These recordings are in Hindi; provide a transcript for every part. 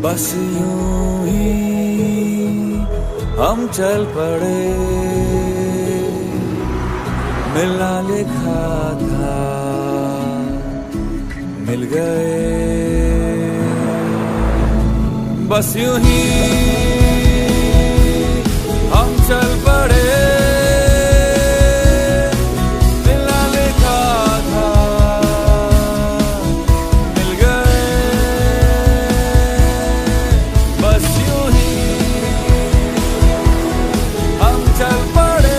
बस यूं ही हम चल पड़े, मिलना लिखा था मिल गए। बस यूं ही हम चल पड़े, मिलना लिखा था मिल गए। बस यूं ही हम चल पड़े।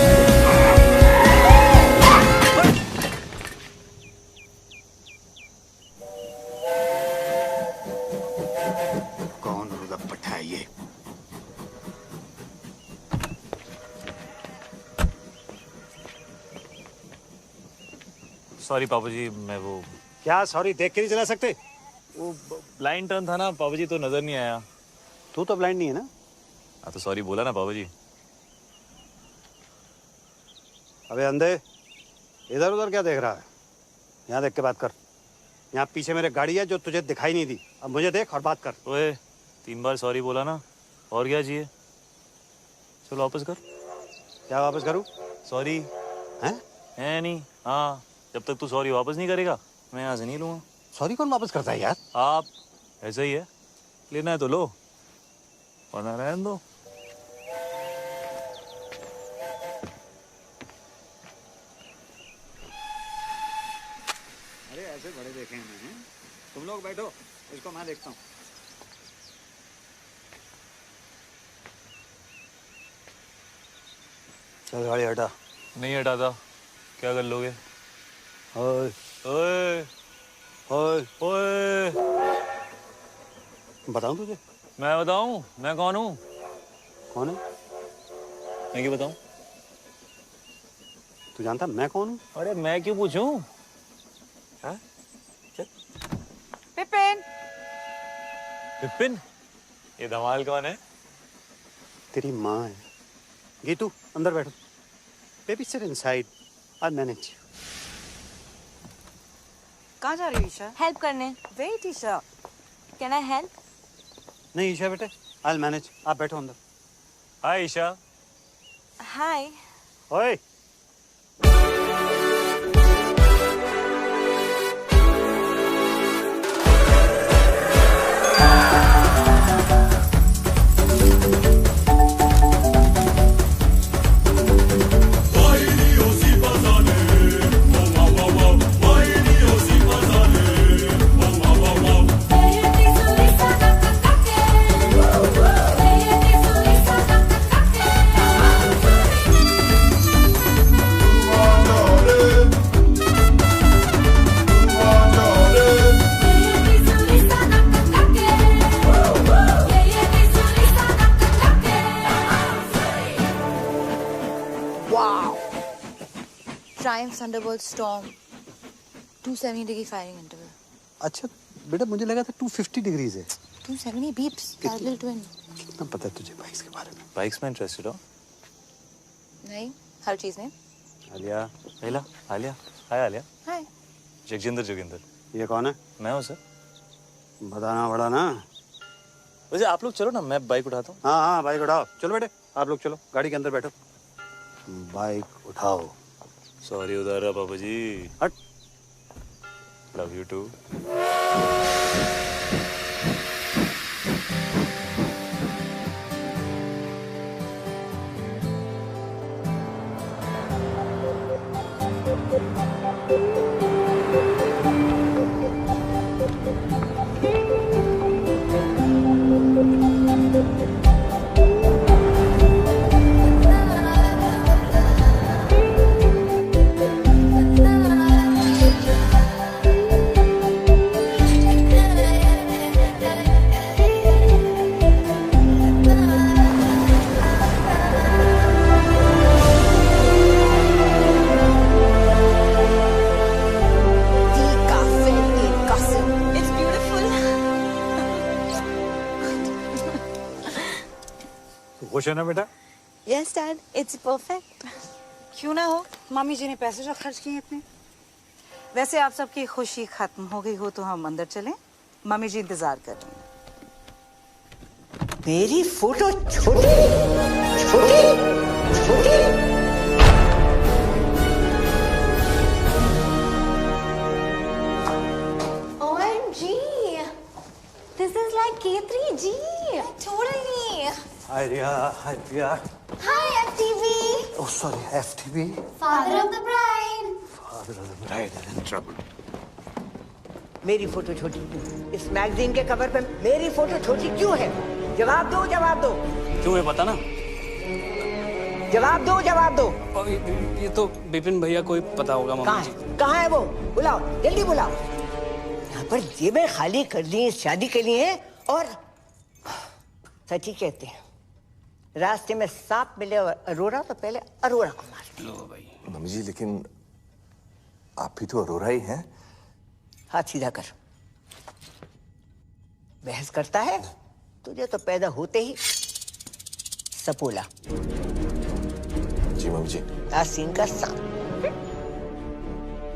कौन रुदप्पट है ये? सॉरी पापा जी, मैं वो क्या सॉरी देख के नहीं चला सकते? वो ब्लाइंड टर्न था ना पापा जी, तो नजर नहीं आया। तू तो ब्लाइंड नहीं है ना? हाँ तो सॉरी बोला ना पापा जी। अबे अंधे, इधर उधर क्या देख रहा है? यहाँ देख के बात कर। यहाँ पीछे मेरे गाड़ी है जो तुझे दिखाई नहीं दी। अब मुझे देख और बात कर। ओए 3 बार सॉरी बोला ना, और क्या चाहिए? चलो वापस कर। क्या वापस करूँ? सॉरी हैं? है नहीं। हाँ, जब तक तू सॉरी वापस नहीं करेगा मैं यहाँ से नहीं लूँगा। सॉरी कौन वापस करता है यार? आप ऐसा ही है, लेना है तो लो वरना रहने दो। अरे ऐसे बड़े देखे हैं मैंने। तुम लोग बैठो, इसको मैं देखता हूँ। चल गाड़ी हटा। नहीं हटाता। क्या कर लोगे? ओए ओए ओए, ओए, बताऊँ तुझे? मैं बताऊँ मैं कौन हूँ? कौन है? मैं क्यों बताऊँ? तू जानता मैं कौन हूँ? अरे मैं क्यों पूछूं? हाँ? पिपिन, विपिन, ये धमाल कौन है? तेरी माँ है। गीतू अंदर बैठो। Baby sit inside, I manage. कहाँ जा रही हो ईशा? हेल्प करने। Wait Isha. Can I help? नहीं ईशा बेटे, आई मैनेज। आप बैठो अंदर। हाय ईशा। हाय। ओए Triumph Thunderbolt Storm 270 degree firing interval. अच्छा बेटा, मुझे लगा था 250 डिग्रीज है। 270 beeps. Parallel twin. कितना पता है तुझे बाइक्स के बारे में? बाइक्स में इंटरेस्टेड हो? नहीं, हर चीज में। आलिया। आलिया, आलिया। हाय आलिया। हाय। जगजिंदर जोगिंदर। ये कौन है? मैं हूँ सर। बताना पड़ा ना। वैसे आप लोग चलो ना, मैं बाइक उठाता हूँ। हाँ हाँ बाइक उठाओ। चलो बेटे, आप लोग चलो गाड़ी के अंदर बैठो। बाइक उठाओ। सॉरी उधर रहा पापा जी। हट। Love you too. तू खुश है ना बेटा? Yes, Dad. It's perfect. क्यों ना हो, मम्मी जी ने पैसे जो खर्च किए इतने। वैसे आप सबकी खुशी खत्म हो गई हो तो हम अंदर चलें, मम्मी जी इंतजार कर रही हैं। मेरी फोटो छोटी छोटी छोटी। OMG. This is like K3G. Totally. Hi Riya, hi Priya. Hi, FTV. Oh sorry, FTV। Father of the bride. Father of the bride is in trouble. मेरी फोटो छोटी क्यों? इस मैगजीन के कवर पे मेरी फोटो छोटी क्यों है? जवाब दो, जवाब दो। क्यों है पता ना? जवाब दो, जवाब दो। और ये तो विपिन भैया को ही पता होगा मम्मी जी। कहाँ है वो? बुलाओ, जल्दी बुलाओ। यहाँ पर जेबें खाली कर ली शादी के लिए और सच ही कहते हैं, रास्ते में सांप मिले और अरोरा तो पहले अरोरा को मार। लो भाई। मम्मी जी लेकिन आप भी तो अरोरा ही हैं। हाथ सीधा कर। बहस करता है? तुझे तो पैदा होते ही सपोला। जी मम्मी जी। आसीन का सांप।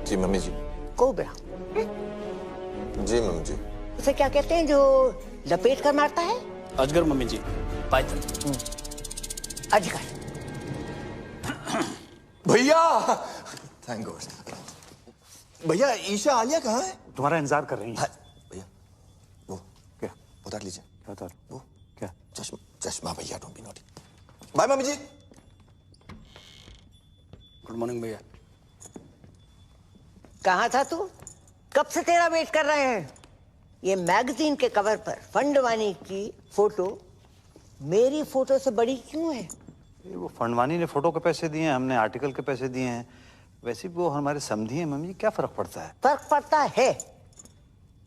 जी मम्मी जी। कोबरा। जी मम्मी जी। उसे क्या कहते हैं जो लपेट कर मारता है? अजगर मम्मी जी। पाइथन। अजगर। भैया, थैंक गॉड। भैया ईशा आलिया कहाँ है? तुम्हारा इंतजार कर रही है। भैया वो क्या? उतार लीजिए। क्या उतार? वो क्या? चश्मा, चश्मा भैया, don't be naughty. Bye mummy जी। गुड मॉर्निंग भैया। कहाँ था तू? कब से तेरा वेट कर रहे हैं? ये मैगजीन के कवर पर फंडवानी की फोटो मेरी फोटो से बड़ी क्यों है? वो फंडवानी ने फोटो के पैसे दिए हैं, हमने आर्टिकल के पैसे दिए हैं। वैसे भी वो हमारे समधी हैं मम्मी, क्या फर्क पड़ता है? फर्क पड़ता है।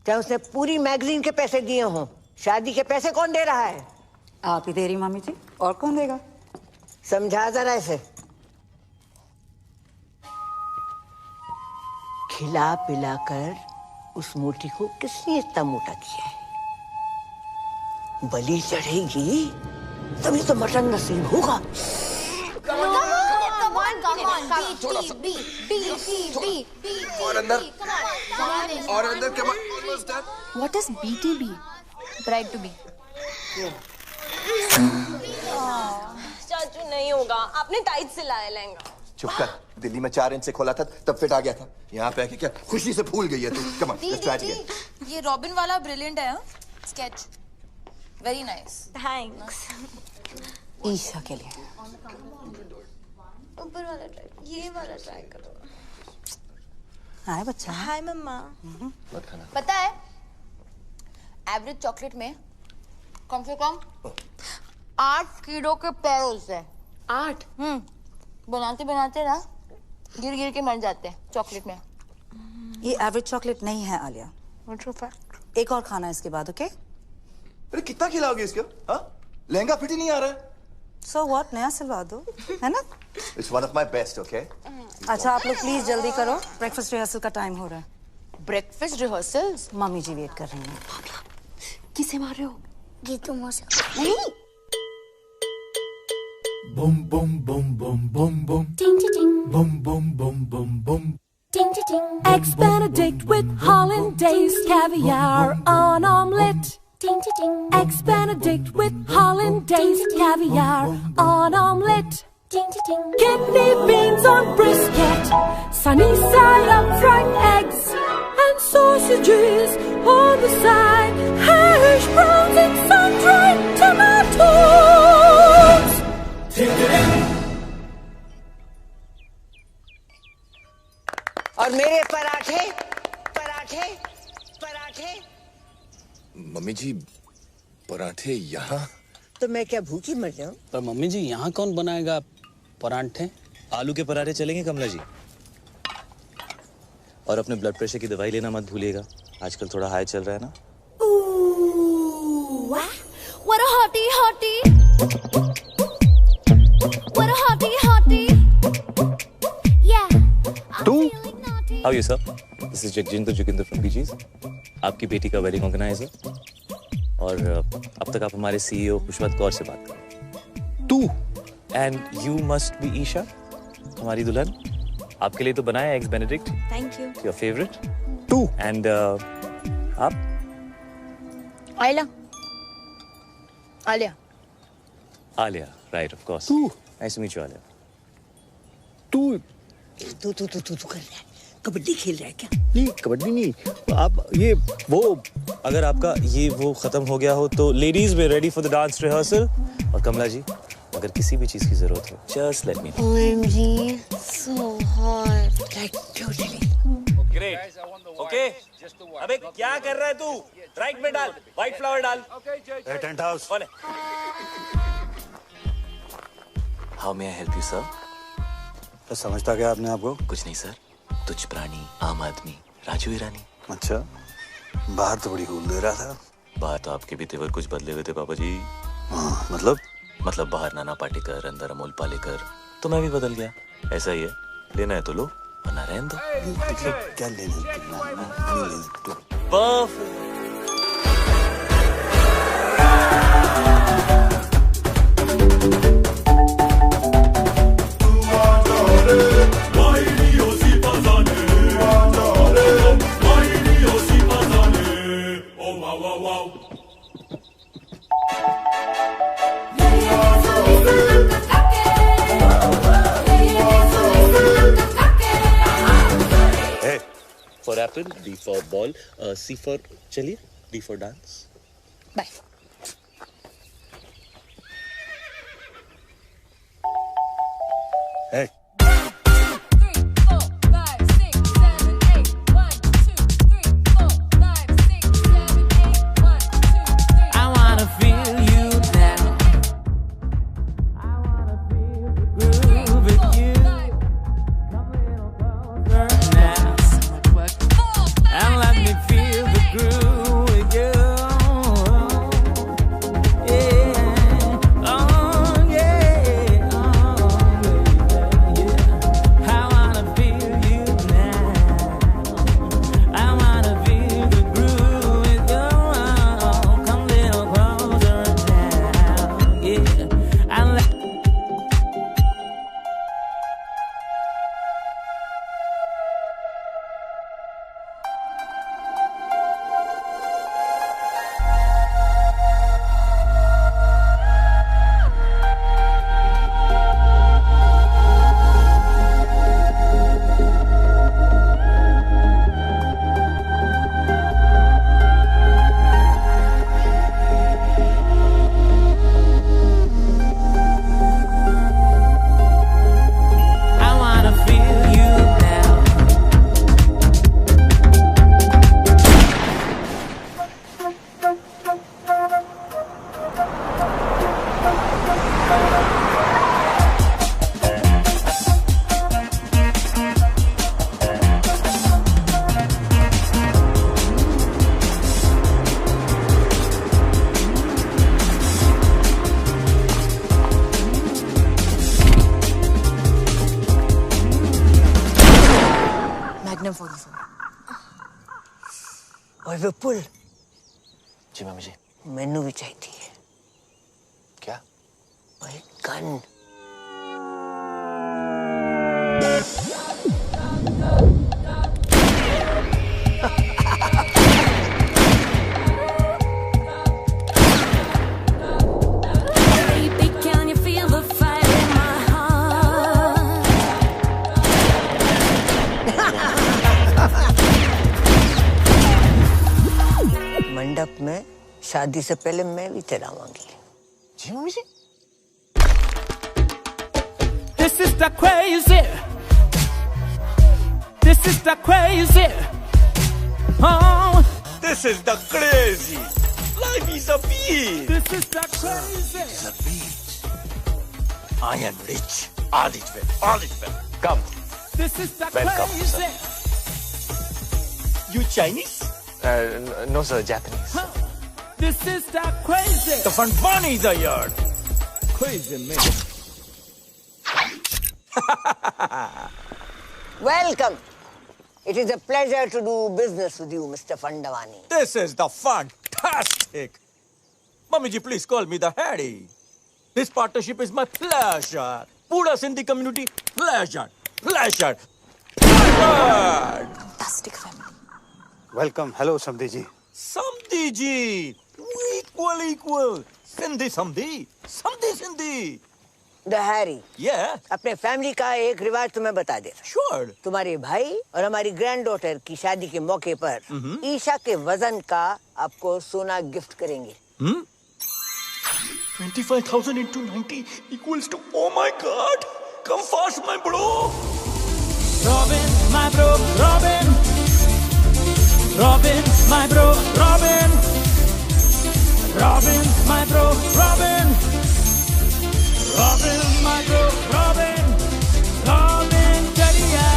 चाहे उसने पूरी मैगजीन के पैसे दिए हों, शादी के पैसे कौन दे रहा है? आप ही दे रही मम्मी जी, और कौन देगा? समझा जरा इसे। खिला पिलाकर उस मोटी को किसने इतना मोटा किया है? बलि चढ़ेगी तभी तो मटन नसीब होगा। और अंदर come on. What is BTB? Bride to be. चाचू नहीं होगा, आपने टाइट सिलाया लहंगा। चुप कर। दिल्ली में 4 इंच से खोला था तब फिट आ गया था। यहाँ पे आके क्या खुशी से फूल गई है तू। Come on, let's try again. ये रॉबिन वाला ब्रिलियंट है, sketch very nice. Thanks. Isha के लिए। ऊपर वाला ट्राई, ये वाला ट्राई करो। हाय बच्चा। हाय मम्मा। पता है एवरेज चॉकलेट में कम से कम 8 कीड़ों के पैर होते हैं। 8? बनाते बनाते ना गिर गिर के मर जाते हैं चॉकलेट में। ये एवरेज चॉकलेट नहीं है आलिया, एक और खाना इसके बाद, ओके? अरे कितना खिलाओगे इसको? हाँ? लहंगा फिट ही नहीं आ रहा है। So what, नया सिलवा दो, है ना? It's one of my best, okay? अच्छा आप लोग प्लीज जल्दी करो, ब्रेकफास्ट रिहर्सल का टाइम हो रहा है। Breakfast rehearsals? मम्मी जी वेट कर रही हैं। किसे मार रहे हो? गीतू मौसी। नहीं। Boom boom boom boom boom boom. Ding ding ding. Boom boom boom boom boom. Ding ding ding. Eggs Benedict with hollandaise, caviar on omelette. Ding ding ding. Eggs Benedict with hollandaise, caviar on omelette. Ding ding ding. Kidney beans on brisket, sunny side up fried eggs, and sausages on the side. Hash browns and sun-dried tomatoes. और मेरे पराठे पराठे पराठे। मम्मी जी पराठे यहाँ? तो मैं क्या भूखी मर जाऊं? पर मम्मी जी यहाँ कौन बनाएगा पराठे? आलू के पराठे चलेंगे कमला जी। और अपने ब्लड प्रेशर की दवाई लेना मत भूलिएगा, आजकल थोड़ा हाई चल रहा है ना। Ooh, what a hottie hottie. What a hottie hottie. Yeah. How are you, sir? This is Jagjinder Joginder from PGs. आपकी बेटी का वेडिंग ऑर्गेनाइजर। और अब तक आप हमारे CEO पुष्पवंत कौर से बात करें। तू and you must be Isha, हमारी दुल्हन। आपके लिए तो बनाया eggs Benedict. Thank you. Your favourite. तू एंड आप? आयला। Alia. Alia, right, of course. तू nice to meet you Alia. तू कर रहा है, कबड्डी खेल रहा है क्या? नहीं, कबड्डी नहीं, आप ये वो, अगर आपका ये वो खत्म हो गया हो तो ladies way ready for the dance rehearsal. और कमला जी, अगर किसी भी चीज की जरूरत हो just let me know. OMG, so hot. Like totally. Great, okay. अबे क्या कर रहा है तू? राइट में डाल, व्हाइट फ्लावर डाल। Tent house. कौन है? How may I help you sir? तो समझता क्या आपने आपको? कुछ नहीं सर, तुच्छ प्राणी, आम आदमी, राजू ईरानी। अच्छा, बाहर तो बड़ी हूल दे रहा था। बाहर तो आपके भी तेवर कुछ बदले हुए थे पापा जी। हाँ, मतलब बाहर नाना पाटेकर, अंदर अमोल पालेकर, तो मैं भी बदल गया। ऐसा ही है, लेना है तो लो, वरना रहने दो। क्या लेने? Perfect. For apple, D for ball, C for चलिए, D for dance. Bye. Hey. और विपुल, जी मम्मी जी। मैनू भी चाहिए। क्या? वही गन। मंडप में शादी से पहले मैं भी चलाऊंगी। जी mummy ji. This is the crazy. This is the crazy. Oh, this is the crazy. Life is a beach. This is the crazy. It's a beach. I am rich. All is well. All is well. Come. This is the Welcome, crazy. You Chinese? No sir, Japanese. This is the crazy. The fun bunnies are here. Crazy man. Welcome. It is a pleasure to do business with you, Mr. Fandavani. This is the fantastic. Mummy ji, please call me the Harry. This partnership is my pleasure. पूरा Sindhi community pleasure. Fantastic family. Welcome. Hello समधी जी। समधी जी, equal. सिंधी समधी, समधी सिंधी। द हैरी, अपने फैमिली का एक रिवाज तुम्हें बता देता। Sure. तुम्हारे भाई और हमारी ग्रैंड डॉटर की शादी के मौके पर ईशा के वजन का आपको सोना गिफ्ट करेंगे। 25,000 into 90 equals to, oh my God, come fast, my bro. Robin, my bro, Robin. Robin, my bro, Robin. Robin, my bro, Robin. Robin, my bro, Robin. Robin, Jadiya.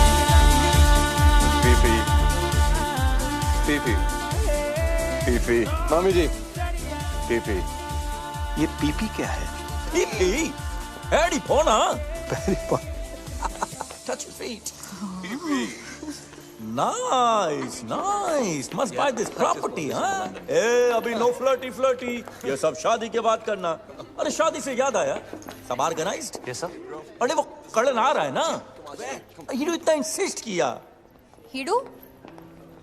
PP, मामी जी, पीपी। ये पीपी क्या है? Pee-pee? Eddie Pona. Touch your feet. Nice. Must buy this property, huh? अभी no flirty. ये सब शादी के बाद करना। अरे शादी से याद आया, सब organized? Yes sir. अरे वो कड़न आ रहा है ना? हीडू इतना insist किया। हीडू?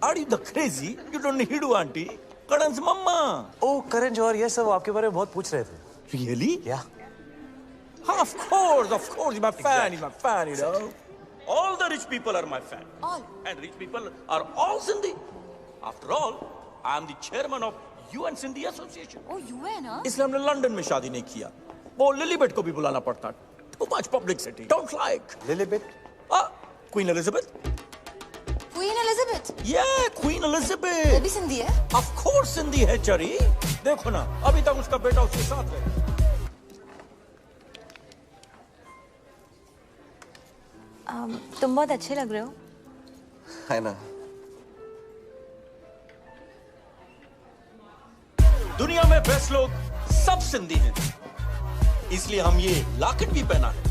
Are you the crazy? You don't need हीडू आंटी। कड़न से मम्मा। Oh करण जौहर, ये सब आपके बारे में बहुत पूछ रहे थे। Really? Yeah. Of course, he's my fan, you know. All the rich people are my fan. All. And rich people are all Sindhi. After all, I am the chairman of UN Sindhi Association. Oh, UN, huh? इसलिए हमने लंदन में शादी नहीं किया। वो लिलीबेट को भी बुलाना पड़ता। Too much publicity. Don't like. लिलीबेट? Queen Elizabeth. Queen Elizabeth? Yeah, Queen Elizabeth. वो भी सिंधी है? Of course सिंधी है चरी। देखो ना, अभी तक उसका बेटा उसके साथ है। तुम बहुत अच्छे लग रहे हो। है ना? दुनिया में बेस्ट लोग सब सिंधी हैं, इसलिए हम ये लॉकेट भी पहना है।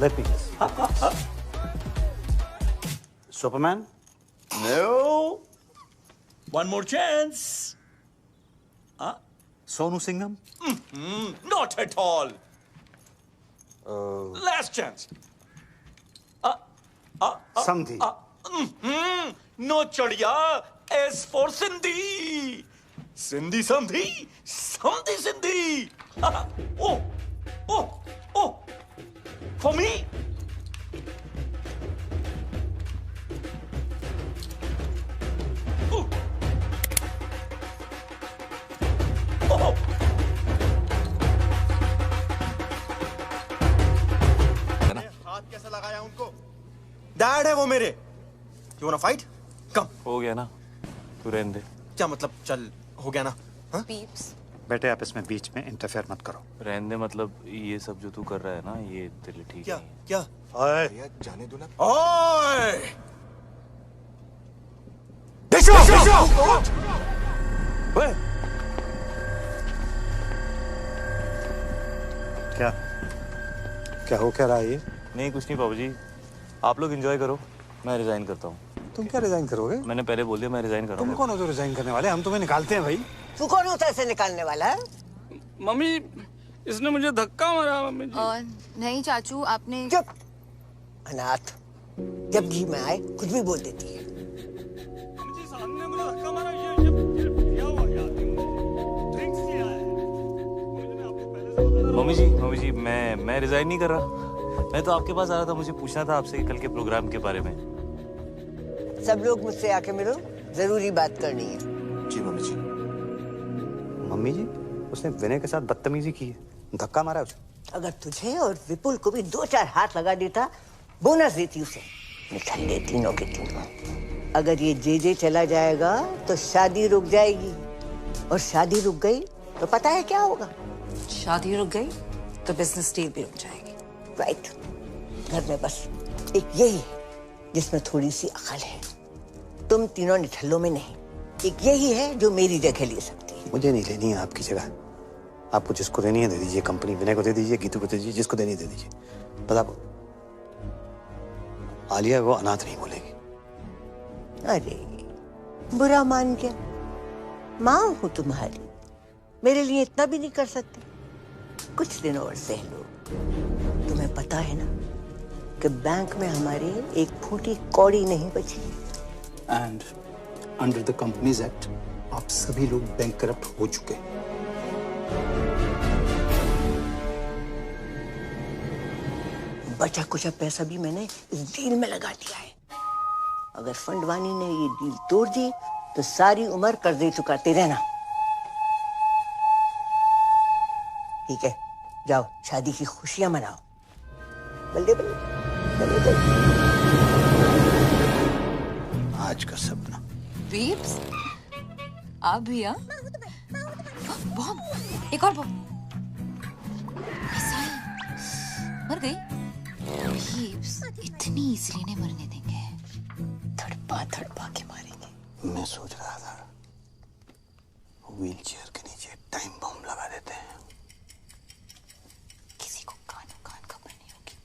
Let me guess. Superman? No. One more chance. Sonu Singham? Not at all. Last chance. Samdhi? No chadiya. S for Sindhi. Sindhi Samdhi. Samdhi Sindhi. Oh. For me? हाथ कैसे लगाया उनको? डैड है वो मेरे। You wanna fight? Come. हो गया ना, तू रहने दे। क्या मतलब चल हो गया ना? Peeps. बेटे आप इसमें बीच में इंटरफेयर मत करो। रहने दे, मतलब ये सब जो तू कर रहा है ना, ये तेरे लिए ठीक क्या? नहीं है। क्या? ओए, जाने दो ना। ओए! ओए! क्या हो क्या रहा है ये? नहीं कुछ नहीं बाबूजी, आप लोग एंजॉय करो, मैं रिजाइन करता हूँ। तुम क्या रिजाइन करोगे? मैंने पहले बोल दिया मैं रिजाइन करूँगा। तुम कौन हो जो रिजाइन करने वाले? हम तुम्हें निकालते हैं भाई। तू कौन होता है इसे निकालने वाला है? मम्मी, इसने मुझे धक्का मारा मम्मी जी। नहीं चाचू, आपने। चुप अनाथ, जब जी में आए कुछ भी बोल देती है। मम्मी जी मैं रिजाइन नहीं कर रहा। मैं तो आपके पास आ रहा था, मुझे पूछना था आपसे कल के प्रोग्राम के बारे में। सब लोग मुझसे आके मिलो, जरूरी बात करनी है। जी मम्मी जी। मम्मी जी, उसने विनय के साथ बदतमीजी की है, धक्का मारा उसे। अगर तुझे और विपुल को भी 2-4 हाथ लगा देता, बोनस देती उसे। निकल तीनों के तीनों। अगर ये जे चला जाएगा तो शादी रुक जाएगी, और शादी रुक गई तो पता है क्या होगा? शादी रुक गई तो बिजनेस डील भी रुक जाएगी। राइट। घर में बस एक यही है जिसमें थोड़ी सी अकल है। तुम तीनों निठल्लों में नहीं, एक यही है जो मेरी जगह ले सकती है। मुझे नहीं लेनी है आपकी जगह। आपको जिसको देनी है दे दीजिए, कंपनी विनय को दे दीजिए, गीतू को दे दीजिए, जिसको देनी है दे दीजिए। बस आप आलिया को अनाथ नहीं बोलेगी। अरे बुरा मान गया, माँ हूं तुम्हारी। मेरे लिए इतना भी नहीं कर सकते? कुछ दिन और सह लो। तुम्हें पता है ना कि बैंक में हमारी एक फूटी कौड़ी नहीं बची। And under the companies act आप सभी लोग बैंक करप्ट हो चुके हैं। बचा कुचा पैसा भी मैंने इस डील में लगा दिया है। अगर फंडवानी ने ये डील तोड़ दी तो सारी उम्र कर्जे चुकाते रहना। ठीक है, जाओ शादी की खुशियां मनाओ। बल्ले बल्ले बल्ले बल्ले। आज का सपना। बीब्स, आप भी हाँ? बॉम्ब, एक और बॉम्ब। मर गई? बीब्स, इतनी इजीली नहीं मरने देंगे। थड़पा थड़पा के मारेंगे। मैं सोच रहा था व्हील चेयर के नीचे टाइम बम लगा देते हैं। किसी को कान खबर नहीं होगी।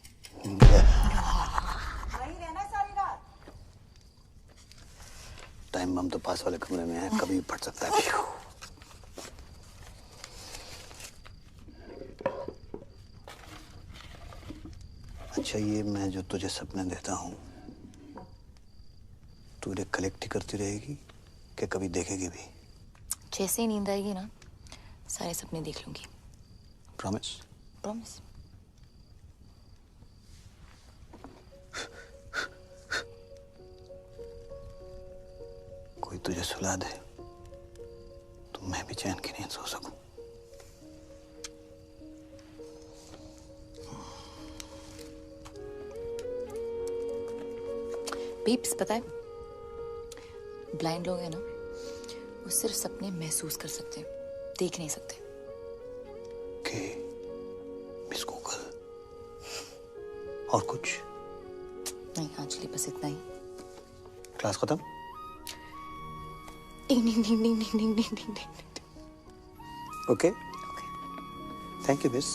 वहीं रहना सारी रात। टाइम बम तो पास वाले कमरे में है, कभी भी फट सकता है। अच्छा, ये मैं जो तुझे सपने देता हूँ तू इन्हें कलेक्ट ही करती रहेगी कि कभी देखेगी भी? जैसे ही नींद आएगी ना, सारे सपने देख लूंगी। प्रॉमिस? प्रॉमिस। कोई तुझे सुला दे तो मैं भी चैन की नींद सो सकूं। बीप्स, पता है ब्लाइंड लोग हैं ना, वो सिर्फ सपने महसूस कर सकते हैं, देख नहीं सकते। Miss Google. और कुछ नहीं, आज के लिए बस इतना ही। क्लास खत्म? Okay, thank you miss.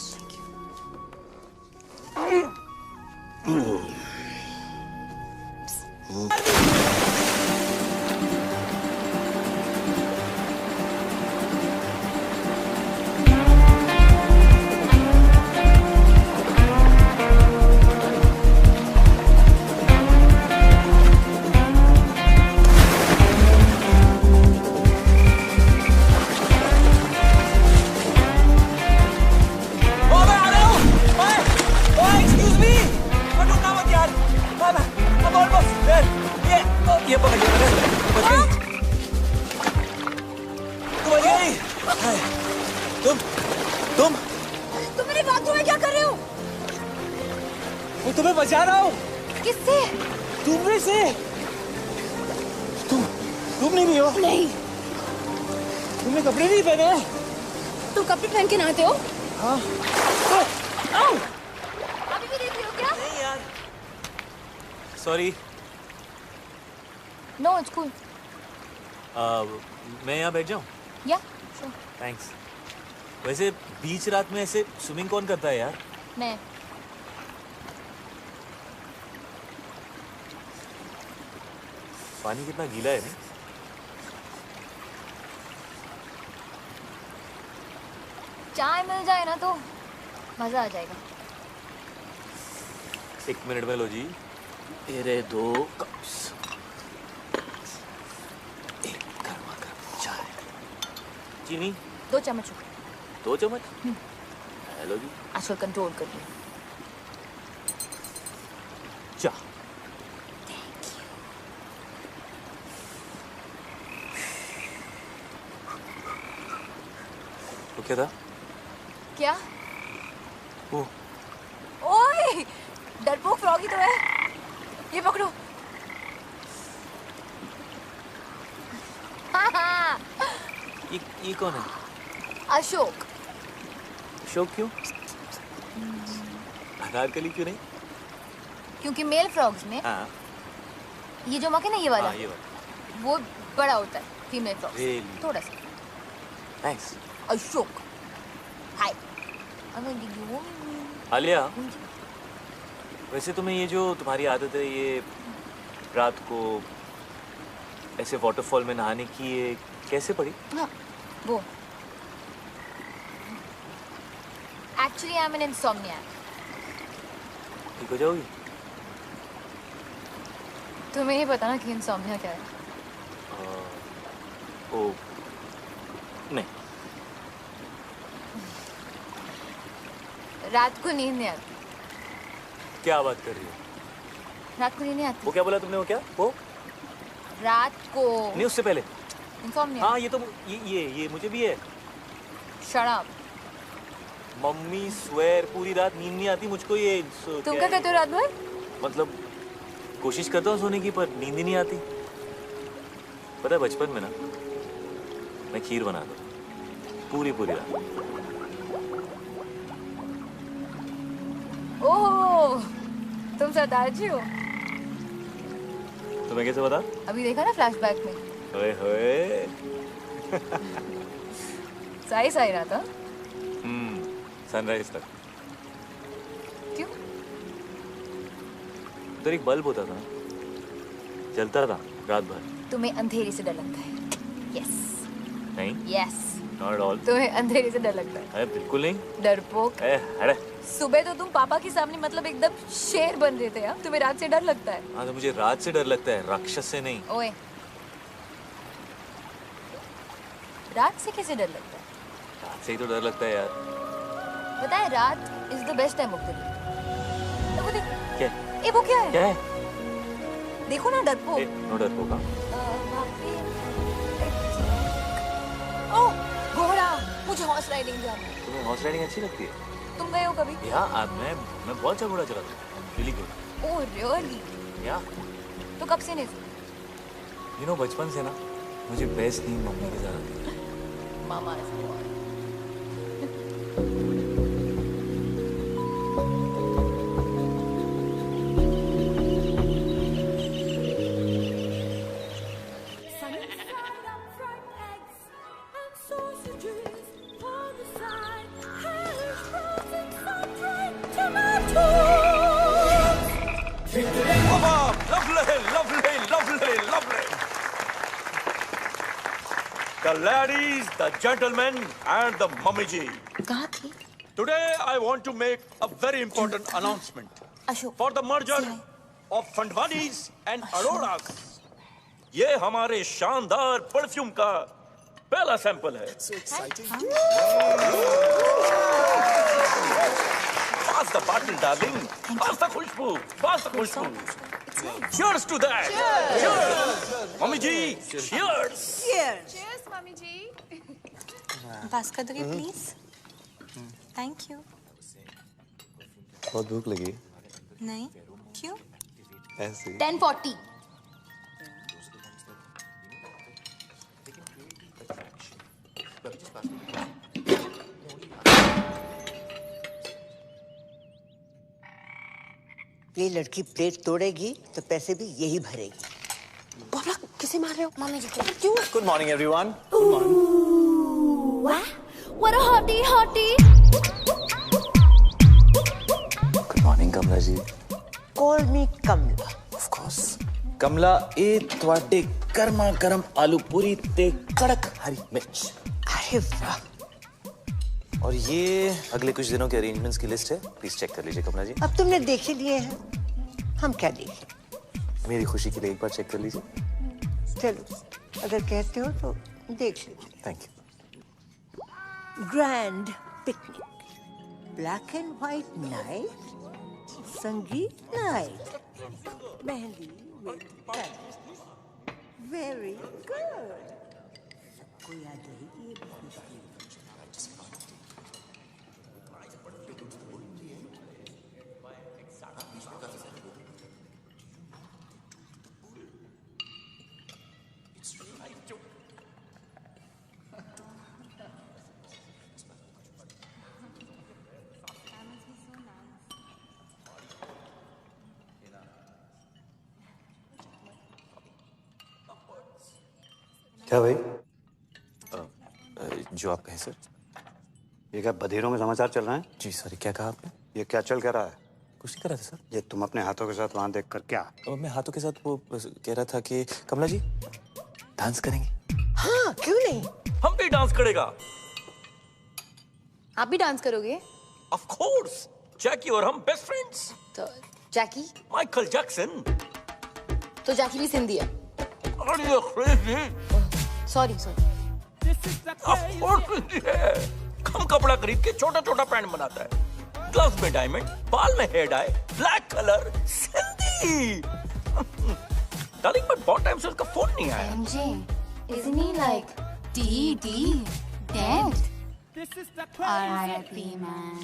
तुम मेरे बाथरूम में क्या कर रहे हो? मैं तुम्हें बचा रहा हूँ। किससे? तुम से। तुम नहीं हो? नहीं। तुमने कपड़े नहीं पहने? तुम कपड़े पहन के नहाते हो? हाँ। अभी भी देख रहे हो क्या? नहीं यार। सॉरी। No, it's cool. मैं यहाँ बैठ जाऊँ? या, श्योर। थैंक्स। वैसे बीच रात में ऐसे स्विमिंग कौन करता है यार? मैं। पानी कितना गीला है ना? चाय मिल जाए ना तो मजा आ जाएगा। 1 मिनट में लो जी। तेरे 2 कप्स। एक गर्मा गर्म चाय। चीनी? 2 चम्मच। 2 चम्मच? हेलो जी। आजकल कंट्रोल कर लिया। चाह। तो क्या था? क्या? वो ओए, डरपोक फ्रॉगी तो है। ये पकड़ो। ये कौन है? अशोक। अशोक क्यों? अनारकली क्यों नहीं? क्योंकि मेल फ्रॉग्स में हाँ। ये जो मक्खी ना, ये वाला, हाँ, ये वाला वो बड़ा होता है फीमेल फ्रॉग। Really? थोड़ा सा। थैंक्स। अशोक। हाय। आलिया, वैसे तुम्हें ये जो तुम्हारी आदत है, ये रात को ऐसे वाटरफॉल में नहाने की, ये कैसे पड़ी? हाँ, वो Actually, I'm an insomniac. ठीक हो जाओगी? तुम्हें ही पता ना कि इंसोम्निया क्या है? ओ नहीं। रात को नींद नहीं आती। क्या बात कर रही हो? रात को नींद नहीं आती। वो क्या बोला तुमने? वो क्या? वो रात को नहीं, उससे पहले इंसोम्निया। हाँ ये तो ये मुझे भी है। Shut up. मम्मी स्वेर पूरी रात नींद नहीं आती मुझको। ये तुम क्या करते हो रात भर? मतलब कोशिश करता हूँ सोने की, पर नींद ही नहीं आती। पता है बचपन में ना मैं खीर बनाता पूरी रात। ओह, तुम सरदार जी हो? तुम्हें कैसे पता? अभी देखा ना फ्लैशबैक में। ओए होए। सही रहा था। सनराइज तक। क्यों? उधर एक बल्ब होता था, जलता था रात भर। तुम्हें अंधेरे से डर लगता है? यस। नहीं। यस। Not at all. तुम्हें अंधेरे से डर लगता है? अरे बिल्कुल नहीं। डरपोक। अरे सुबह तो तुम पापा के सामने मतलब एकदम शेर बन रहे थे यार। तुम्हें रात से डर लगता है? हाँ तो मुझे रात से डर लगता है, राक्षस से नहीं। ओए, रात से कैसे डर लगता है? रात से ही तो डर लगता है यार। पता है रात is the best time of the day. वो देख। क्या? ये वो क्या है? क्या है? देखो ना डरपोक। नो डरपोक। ओह घोड़ा, मुझे हॉर्स राइडिंग जाना है। तुम्हें हॉर्स राइडिंग अच्छी लगती है? तुम गए हो कभी? या मैं बहुत अच्छा घोड़ा चलाता हूँ। Really good. Oh really? या तो कब से नहीं? यू नो बचपन से ना मुझे बेस्ट नींद मम्मी के साथ आती है। मामा The ladies, the gentlemen, and the mummy ji. कहाँ थी? Today I want to make a very important announcement for the merger of Fandwanis and Auroras. ये हमारे शानदार परफ्यूम का पहला सैंपल है। Pass the bottle, darling. Pass the Khushbu. Pass the Khushbu. Cheers to that. Cheers. Mummy ji, cheers. Cheers, mummy ji. Pass कर दोगे प्लीज? Thank you. बहुत भूख लगी। नहीं, क्यों? ऐसे। 10:40। ये लड़की प्लेट तोड़ेगी तो पैसे भी यही भरेगी। बाबा किसे मार रहे हो? मम्मी जी क्यों? Good morning everyone. Good morning. What a hottie hottie. Good morning Kamala ji. Call me Kamala. Of course. कमला ए ਤੁਹਾਡੇ गर्मा गर्म आलू पूरी ते कड़क हरी मिर्च। अरे वाह। और ये अगले कुछ दिनों के अरेंजमेंट्स की लिस्ट है, प्लीज चेक कर लीजिए कमला जी। अब तुमने देख ही लिए हैं, हम क्या देखें? मेरी खुशी के लिए एक बार चेक कर लीजिए। चलो अगर कहते हो तो देख लीजिए। Thank you. Grand picnic, black and white night, संगीत नाइट, मेहंदी वेरी गुड। सबको याद रहेगी ये खुशी। क्या भाई? जो आप कहें सर। ये क्या बधीरों में समाचार चल रहे हैं? जी सर, क्या कहा आपने? ये क्या चल क्या रहा है? कुछ नहीं कर रहा था सर। ये तुम अपने हाथों के साथ वहां देख कर क्या? मैं हाथों के साथ वो कह रहा था कि कमला जी डांस करेंगे। हाँ क्यों नहीं, हम भी डांस करेगा। आप भी डांस करोगे? ऑफ कोर्स, जैकी और हम बेस्ट फ्रेंड्स। तो जैकी? Michael Jackson. तो जैकी भी सिंधी है? सॉरी ऑफ कोर्स है। कम कपड़ा खरीद के छोटा छोटा पैंट बनाता है, ग्लव्स में डायमंड, बाल में hair dye, black colour, Sindhi. Darling but बहुत टाइम से उसका फोन नहीं आया। Isn't he like dead? R.I.P. man.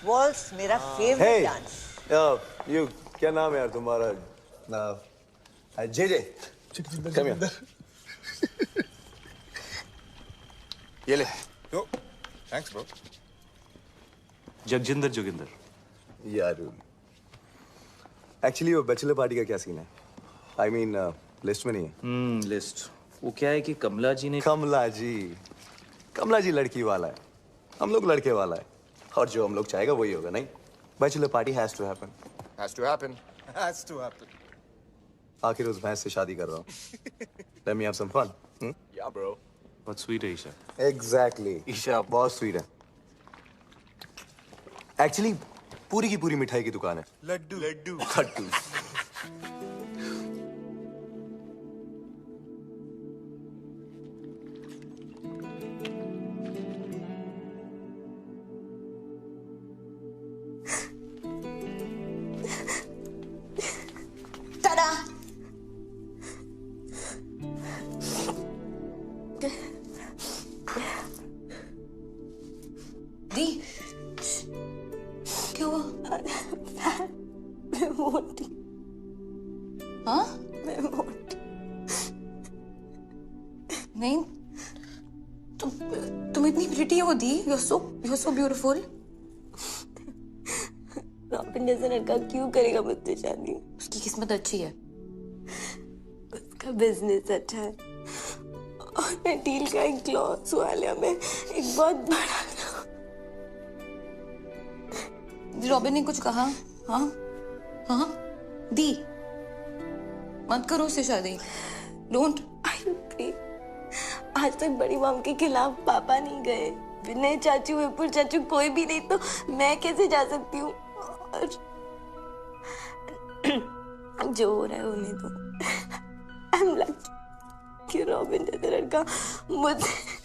Waltz मेरा फेवरेट डांस। यू क्या नाम है यार तुम्हारा? J come here. ये ले। Thanks bro. जगजिंदर जोगिंदर। यार एक्चुअली वो बैचलर पार्टी का क्या सीन है? आई मीन लिस्ट में नहीं है। लिस्ट वो क्या है कि कमला जी लड़की वाला है, हम लोग लड़के वाला है, और जो हम लोग चाहेगा वही होगा। नहीं, bachelor party has to happen. आखिर उस भैंस से शादी कर रहा हूँ। Let me have some fun. Yeah, bro. बहुत स्वीट है ईशा। Exactly. ईशा बहुत स्वीट है। एक्चुअली पूरी की पूरी मिठाई की दुकान है। लड्डू। नहीं, तुम इतनी प्रिटी हो दी। You're so beautiful. रॉबिन जैसा लड़का क्यों करेगा मुझसे शादी? उसकी किस्मत अच्छी है। उसका बिजनेस अच्छा है और मैं डील का एक क्लॉज वाले में एक बहुत बड़ा। रॉबिन ने कुछ कहा? हाँ दी, मत करो उससे शादी। डोंट। आज तक बड़ी मॉम के खिलाफ पापा नहीं गए, विनय चाचू, विपुल चाचू, कोई भी नहीं, तो मैं कैसे जा सकती हूँ? और जो हो रहा है होने दो। आई एम लकी कि रॉबिन जैसा लड़का मुझे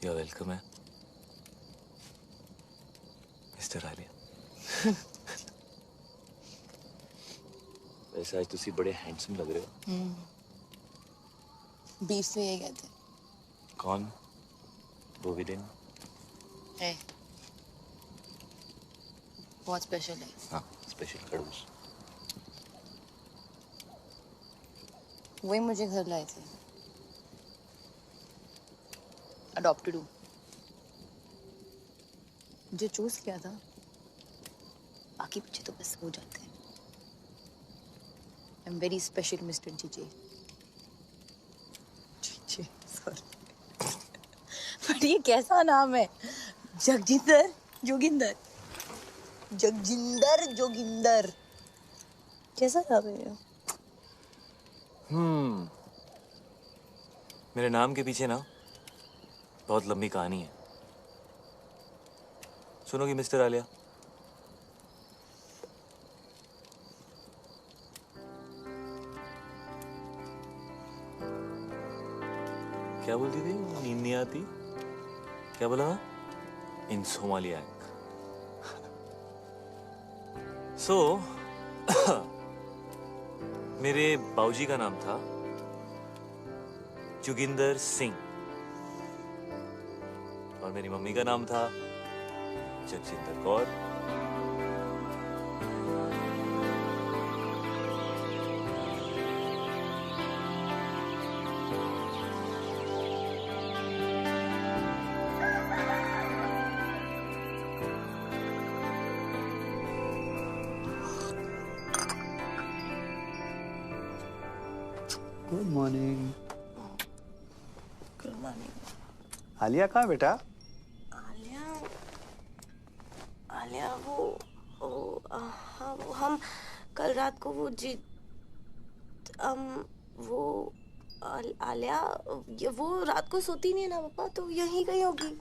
You're welcome, है मिस्टर आलिया। वैसे आज तुसी बड़े हैंडसम लग रहे हो। बीफ से यही कहते हैं। कौन? वो भी दिन है बहुत स्पेशल है। हाँ, स्पेशल खड़ूस। वही मुझे घर लाए थे। अडॉप्टेड हूँ, मुझे चूज किया था, बाकी बच्चे तो बस हो जाते हैं। I am very special mister GJ. GJ sorry पर ये कैसा नाम है? जगजिंदर जोगिंदर, जगजिंदर जोगिंदर, कैसा नाम है ये? मेरे नाम के पीछे ना बहुत लंबी कहानी है, सुनोगी मिस्टर आलिया? क्या बोलती थी? नींद नहीं आती? क्या बोला? इंसोमालियाक। सो मेरे बाबूजी का नाम था जोगिंदर सिंह और मेरी मम्मी का नाम था Jagjinder Kaur. Good morning. Good morning. Alia कहाँ बेटा? आलिया हाँ वो हम कल रात को वो आलिया वो रात को सोती नहीं है ना पापा, तो यहीं कहीं होगी।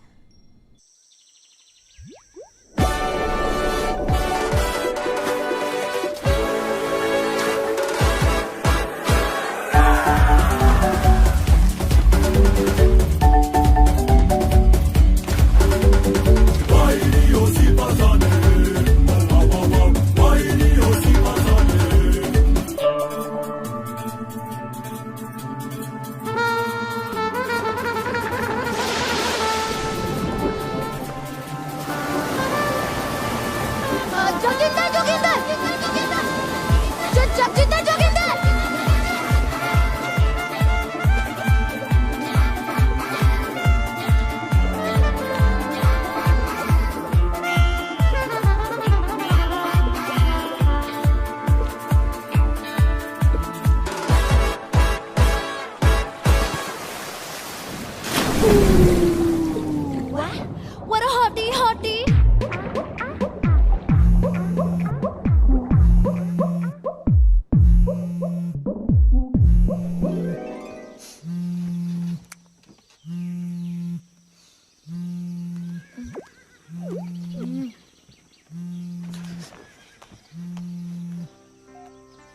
What a hottie.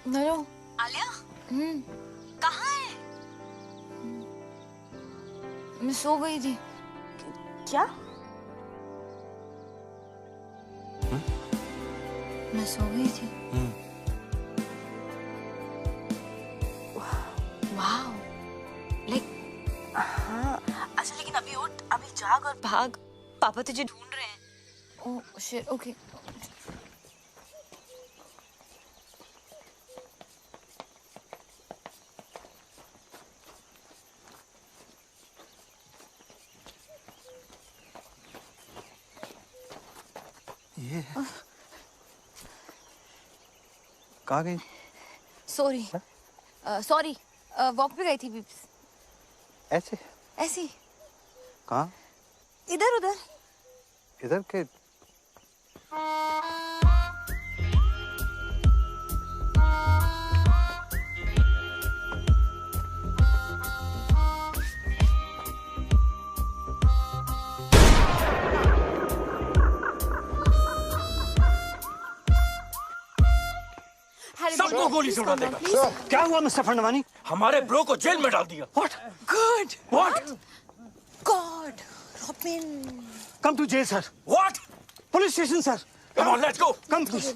Hello Alia, कहाँ है? मैं सो गई थी। क्या? मैं सो गई थी। वाह, हाँ अच्छा, लेकिन अभी उठ, अभी जाग और भाग, पापा तुझे ढूंढ रहे हैं। Oh shit, okay. ये कहाँ गई? सॉरी वॉक पे गई थी बीप्स। ऐसे? ऐसी कहाँ? इधर उधर। इधर के? सबको गोली से उड़ा देगा। क्या हुआ मिस्टर फंडवानी? हमारे ब्रो को जेल में डाल दिया। What? Good. What? God, Robin. Come to jail, sir. What? Police station, sir. Come on, let's go. Come, please.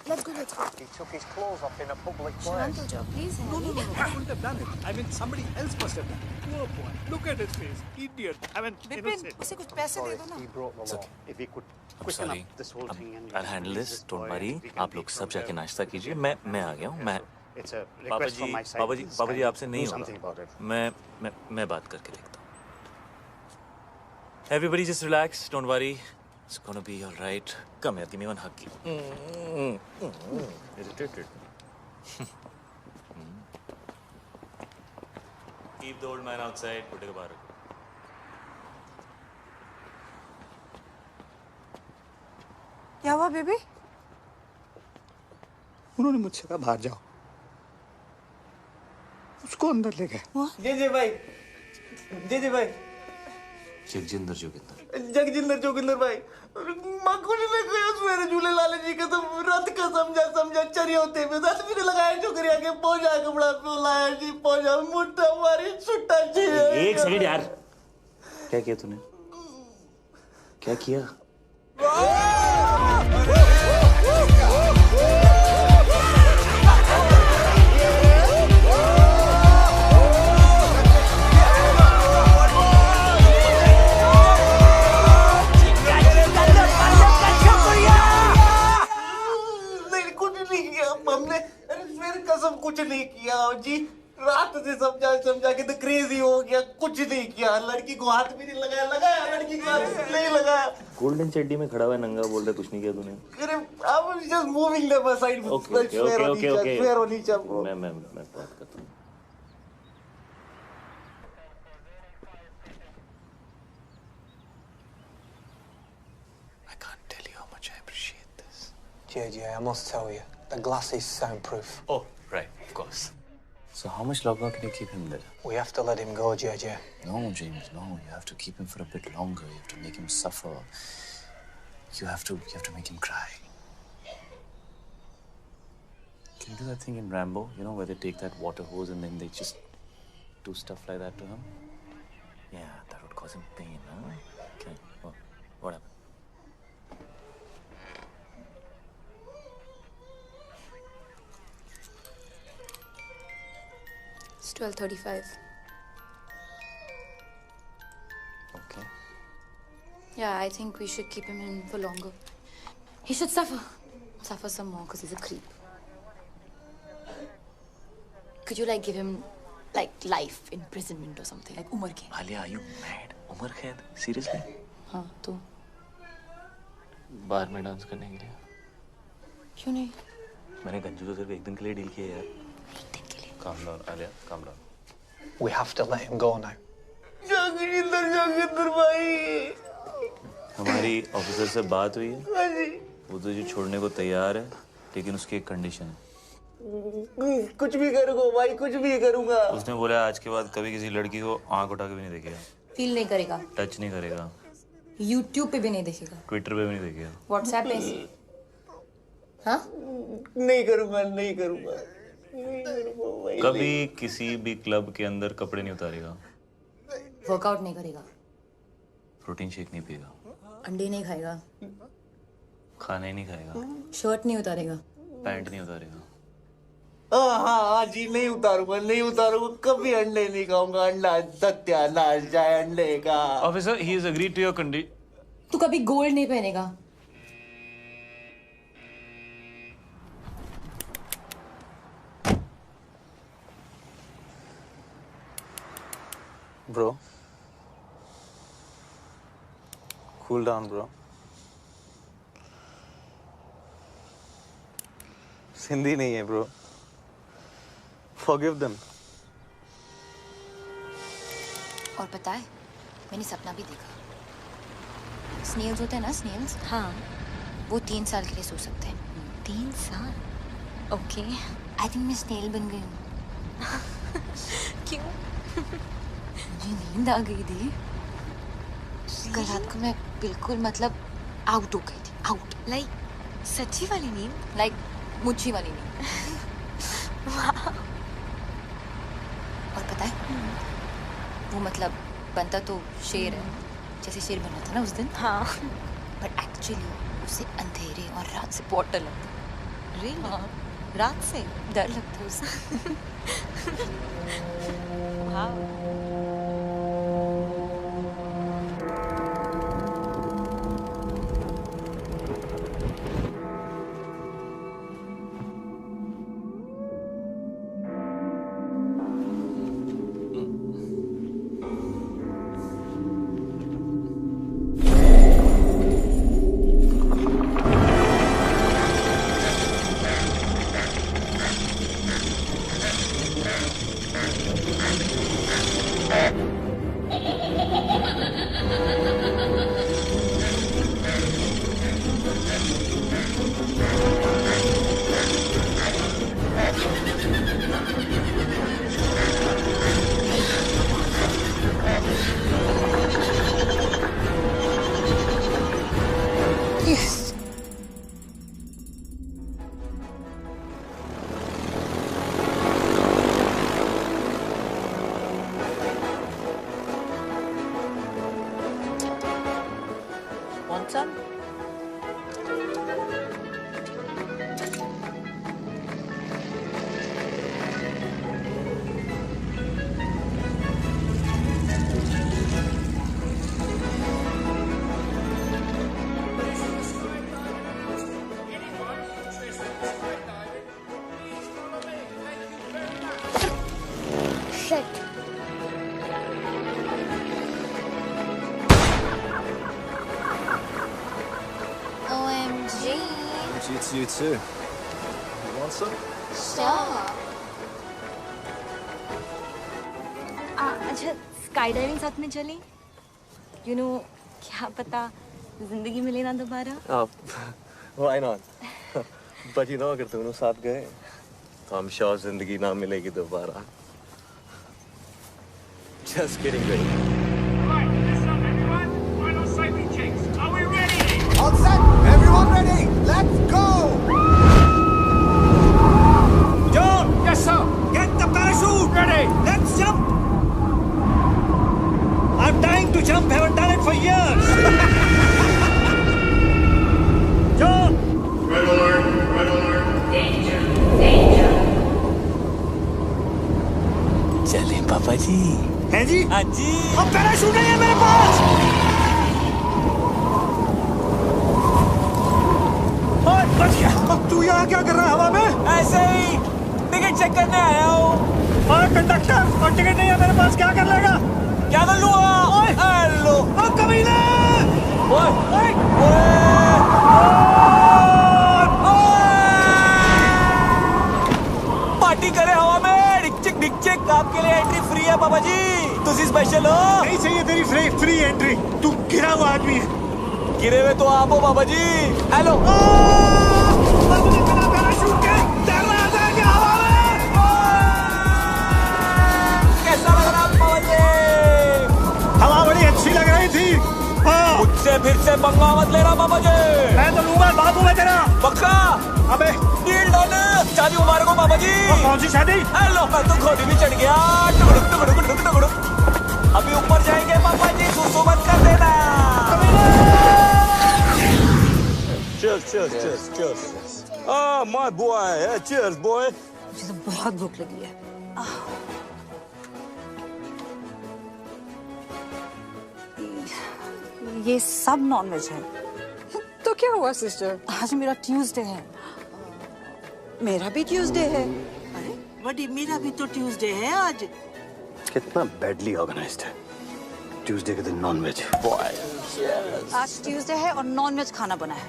Let's go. He took his clothes off in a public Shant ho jao, please. No, I wouldn't have done it. I mean, somebody else must have done it. Poor boy. Look at his face. Idiot. I mean, Vipin, उसे कुछ पैसे दे दो ना। He brought the law. If he could quicken up this whole thing and I'll handle this. Don't worry. आप लोग सब जाके नाश्ता कीजिए। मैं आ गया हूँ। मैं It's a request from my side. पापा जी आपसे नहीं Do something about होगा। it. मैं बात करके देखता हूँ। Everybody just relax. Don't worry. It's gonna be all right. Come here, give me one hug. Irritated. Keep the old man outside. Put it back. क्या हुआ बेबी? उन्होंने मुझसे कहा बाहर जाओ, उसको अंदर ले गए। जी भाई, जी भाई। जगजिंदर जोगिंदर भाई, मकुल ने कहा मेरे झूले लाले जी का तो रथ का समझा चरिया होते में दस भी लगाया छोकरिया के पहुंचा कपड़ा पे लाया जी पहुंचा मुट्ठा मारी छुट्टा जी। एक सेकंड यार, क्या किया तूने? क्या किया? साहब जी, रात से समझा के तो क्रेजी हो गया, कुछ नहीं किया, लड़की को हाथ भी नहीं लगाया लड़की को हाथ नहीं लगाया। गोल्डन चड्डी में खड़ा हुआ है, नंगा बोल रहा है, कुछ नहीं किया तूने। अरे I was just moving them aside. Okay fair होनी चाहिए। मैं बात करता हूँ। JJ, I must tell you, the glass is soundproof. Oh, right, of course. So how much longer can you keep him there? We have to let him go, JJ. No, James, no. You have to keep him for a bit longer. You have to make him suffer. You have to make him cry. Can you do that thing in Rambo? You know, where they take that water hose and then they just do stuff like that to him? Yeah, that would cause him pain, huh? Okay. Oh, what happened? It's 12:35. Okay. Yeah, I think we should keep him in for longer. He should suffer some more because he's a creep. Could you like give him like life imprisonment or something, like Umar Kaid? Alia, are you mad? Umar Kaid? Seriously? हाँ तो बार में डांस करने के लिए। क्यों नहीं? मैंने गंजू तो सिर्फ एक दिन के लिए डील किया यार। Calm down, Alia. Calm down. We have to let him go now. Joginder भाई। हमारी ऑफिसर से बात हुई है। हाँ जी। वो तुझे छोड़ने को तैयार है, लेकिन उसकी एक कंडीशन है। कुछ भी करूँगा भाई, कुछ भी करूँगा। उसने बोला आज के बाद कभी किसी लड़की को आंख उठा के भी नहीं देखेगा। फील नहीं करेगा। टच नहीं करेगा। YouTube पे भी नहीं देखेगा। ट्विटर पे भी नहीं देखेगा। WhatsApp पे? हाँ? नहीं करूँगा। कभी किसी भी क्लब के अंदर कपड़े नहीं उतारेगा। वर्कआउट नहीं करेगा। प्रोटीन शेक नहीं पिएगा। अंडे नहीं खाएगा। खाना ही नहीं खाएगा। शर्ट नहीं उतारेगा। पैंट नहीं उतारेगा। हाँ जी, नहीं उतारूंगा, कभी अंडे नहीं खाऊंगा। अंडा सत्यानाश जाए अंडे का। Officer, he has agreed to your condition. तू कभी गोल्ड नहीं पहनेगा। Bro. Cool down, bro. Sindhi नहीं है, bro. Forgive them. और पता है, मैंने सपना भी देखा। स्नेल्स होते हैं ना, स्नेल्स? हाँ। वो 3 साल के लिए सो सकते हैं। 3 साल? ओके। आई थिंक मैं स्नेल बन गई हूँ। क्यों? मुझे नींद आ गई थी। कल रात को मैं बिल्कुल मतलब आउट हो गई थी। आउट। लाइक सच्ची वाली नींद? लाइक मुच्छी वाली नींद। और पता है, वो मतलब बनता तो शेर है, जैसे शेर बना था ना उस दिन। हाँ। बट एक्चुअली उसे अंधेरे और रात से बहुत डर लगता। रियली? हाँ। रात से डर लगता है उसे। वाह। You too. You want some? Sure. अच्छा स्काई डाइविंग साथ में चलें? You know क्या पता जिंदगी मिले ना दोबारा? Why not? But you know अगर दोनों साथ गए तो I'm sure जिंदगी ना मिलेगी दोबारा. Just kidding, baby. All set? Everyone ready? Let's go! John! Yes, sir. Get the parachute ready. Let's jump. I'm dying to jump. Haven't done it for years. John! Red alert! Red alert! Danger! Danger! चलें पापा जी. हैं जी? हाँ जी. अब पैराशूट नहीं है मेरे पास. बच गया. अब तू यहाँ क्या कर रहा है हवा में? ऐसे ही टिकट चेक करने आया हूँ. और कंडक्टर और टिकट नहीं है मेरे पास क्या कर लेगा? क्या कर लूँगा? हेलो. अब कमीने! पार्टी करे हवा में. डिक चिक आपके लिए एंट्री फ्री है पापा जी. तुझे स्पेशल हो. नहीं चाहिए तेरी फ्री एंट्री. तू गिरा हुआ आदमी है. गिरे हुए तो आप हो बाबा जी. हेलो. कैसा लग रहा बाबा जी? हवा बड़ी अच्छी लग रही थी. मुझसे फिर से पंगा मत लेना बाबा जी. मैं तो लूंगा बाबू में तेरा. पक्का? अबे डील डन. शादी मुबारक हो बाबा जी. कौन सी शादी? हेलो मैं तो घोड़ी भी चढ़ गया. टुकड़ुक. अभी ऊपर जाएंगे पापा जी. सुसु मत कर देना. Cheers. Ah, my boy. Cheers, boy. मुझे तो बहुत भूख लगी है. ये सब नॉनवेज है. तो क्या हुआ सिस्टर? आज मेरा ट्यूसडे है. मेरा भी ट्यूसडे है. बड़ी मेरा भी तो ट्यूसडे है आज. कितना बैडली ऑर्गेनाइज्ड है. ट्यूसडे के दिन नॉनवेज. आज ट्यूसडे है और नॉनवेज खाना बना है.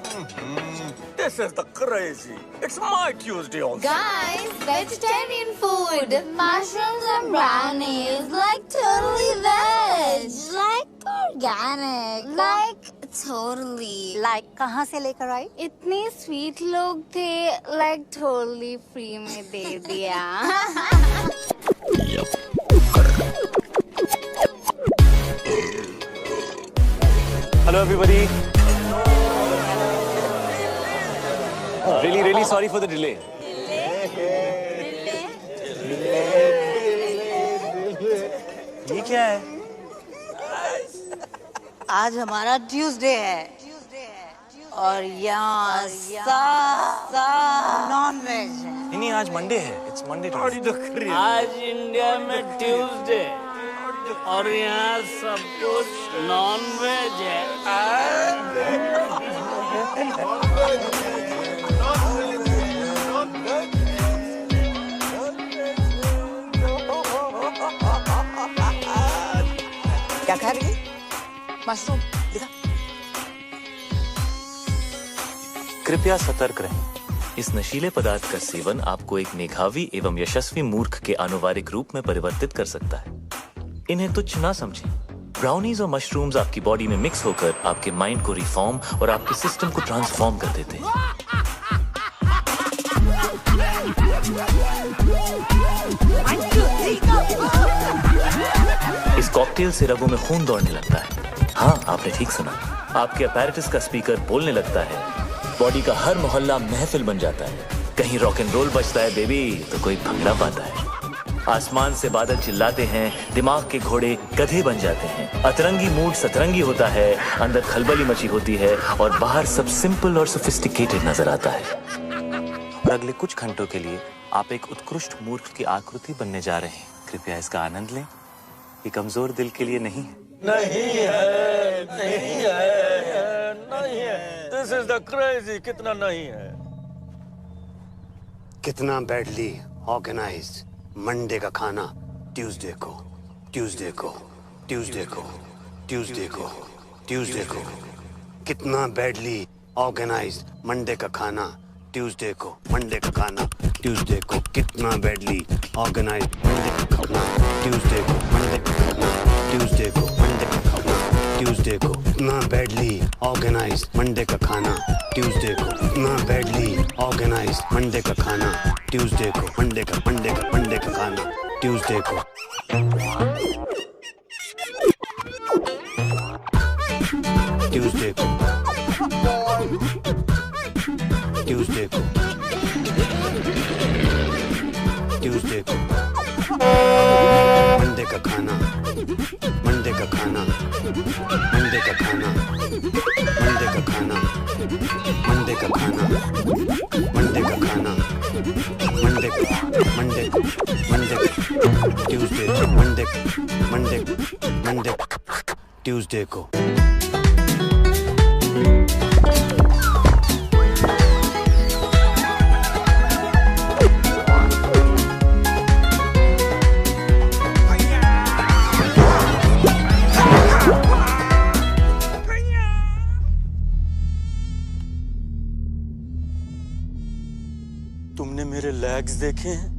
This is the crazy. It's my Tuesday also. Guys, vegetarian food. Mushrooms and brownies. Like totally veg. Like organic. Like totally. Like कहाँ से लेकर आई? इतने स्वीट लोग थे. Like totally free में दे दिया. Hello everybody. Really sorry for the delay. ये क्या है? आज हमारा ट्यूसडे है और यहाँ नॉनवेज है. नहीं आज मंडे है. It's Monday today. आज इंडिया में ट्यूसडे और यहाँ सब कुछ नॉन वेज है. क्या खा रही है? मशरूम. दिखा. कृपया सतर्क रहें. इस नशीले पदार्थ का सेवन आपको एक मेधावी एवं यशस्वी मूर्ख के आनुवारिक रूप में परिवर्तित कर सकता है. इन्हें तुच्छ ना समझें. ब्राउनीज और मशरूम्स आपकी बॉडी में मिक्स होकर आपके माइंड को रिफॉर्म और आपके सिस्टम को ट्रांसफॉर्म कर देते हैं. इस कॉकटेल से रगों में खून दौड़ने लगता है. हाँ आपने ठीक सुना. आपके अपैरेटस का स्पीकर बोलने लगता है. बॉडी का हर मोहल्ला महफिल बन जाता है. कहीं रॉक एंड रोल बजता है बेबी तो कोई भंगड़ा पाता है. आसमान से बादल चिल्लाते हैं. दिमाग के घोड़े गधे बन जाते हैं. अतरंगी मूड सतरंगी होता है. अंदर खलबली मची होती है और बाहर सब सिंपल और सोफिस्टिकेटेड नजर आता है. और अगले कुछ घंटों के लिए आप एक उत्कृष्ट मूर्ख की आकृति बनने जा रहे हैं. कृपया इसका आनंद लें. ये कमजोर दिल के लिए नहीं है. नहीं है. This is the crazy. कितना नहीं है. कितना बैडली ऑर्गेनाइज्ड. मंडे का खाना ट्यूसडे को. कितना बैडली ऑर्गेनाइज्ड मंडे का खाना ट्यूसडे को मंडे का खाना, ट्यूसडे को कितना बैडली ऑर्गेनाइज, मंडे का खाना, ट्यूसडे को मंडे का खाना, ट्यूसडे को मंडे का खाना, ट्यूसडे को इतना बैडली ऑर्गेनाइज, मंडे का खाना, ट्यूसडे को इतना बैडली ऑर्गेनाइज, मंडे का खाना, ट्यूसडे को मंडे का खाना, ट्यूसडे को ट्यूसडे को ट्यूसडे को ट्यूसडे को मंडे का खाना, मंडे का खाना, मंडे का खाना, मंडे का खाना, मंडे का खाना, मंडे का खाना, Monday Monday Monday Tuesday Monday Monday Monday Tuesday को तुमने मेरे लेग्स देखे हैं?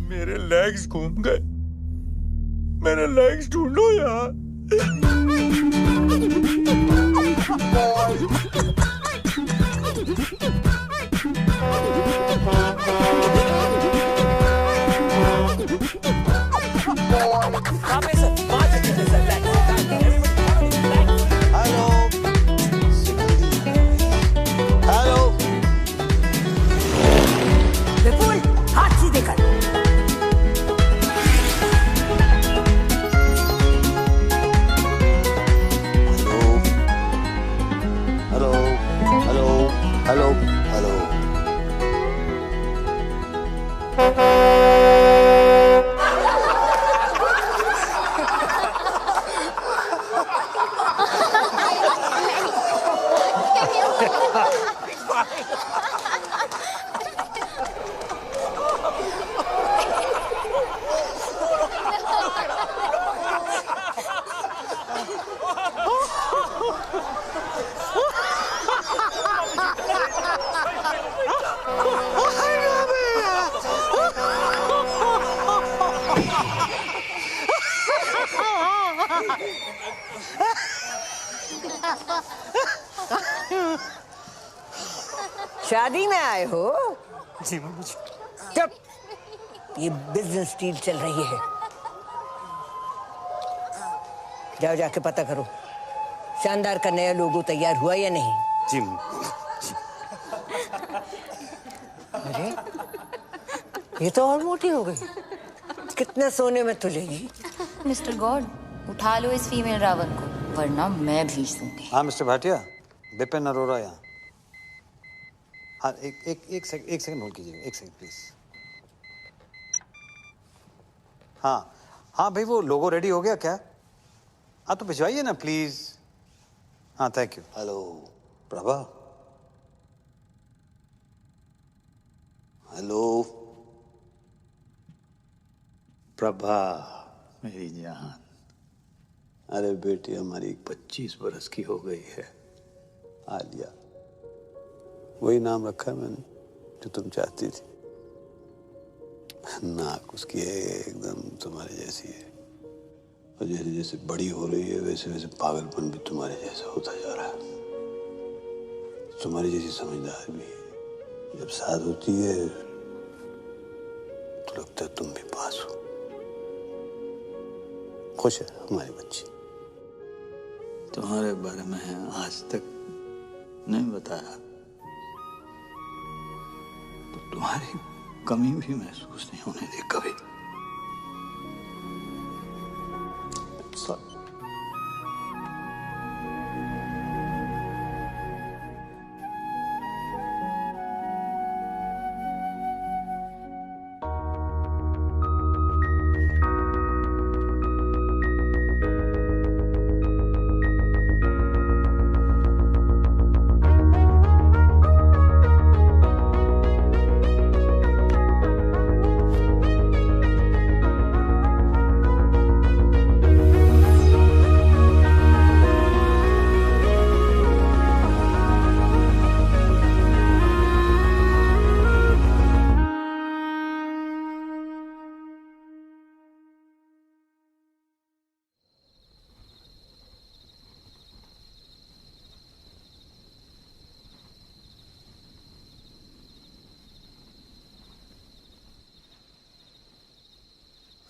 मेरे लेग्स घूम गए, मेरे लेग्स ढूंढो यार। विपुल, हाथ सीधे कर। हेलो हेलो हेलो हेलो शादी में आए हो? जी मम्मी जी। चुप, ये बिजनेस डील चल रही है। जाओ जाके पता करो शानदार का नया लोगो तैयार हुआ या नहीं। जी। अरे ये तो और मोटी हो गई। कितने सोने में तुलेगी? मिस्टर गॉड, उठा लो इस फीमेल रावण को, वरना मैं भीष दूंगी। हाँ मिस्टर भाटिया, बिपिन अरोड़ा यहाँ। हाँ एक सेकंड होल्ड कीजिएगा, एक सेकंड प्लीज। हाँ भाई, वो लोगो रेडी हो गया क्या? हाँ तो भिजवाइए ना प्लीज। हाँ thank you. Hello Prabha. Hello Prabha मेरी जान। अरे बेटी हमारी 25 बरस की हो गई है, आलिया। वही नाम रखा मैंने जो तुम चाहती थी। नाक उसकी है एकदम तुम्हारे जैसी है, और जैसे जैसे बड़ी हो रही है वैसे वैसे पागलपन भी तुम्हारे जैसा होता जा रहा है। तुम्हारी जैसी समझदार भी है। जब साथ होती है तो लगता है तुम भी पास हो। खुश है हमारी बच्ची। तुम्हारे बारे में आज तक नहीं बताया तो तुम्हारी कमी भी महसूस नहीं होने दी कभी।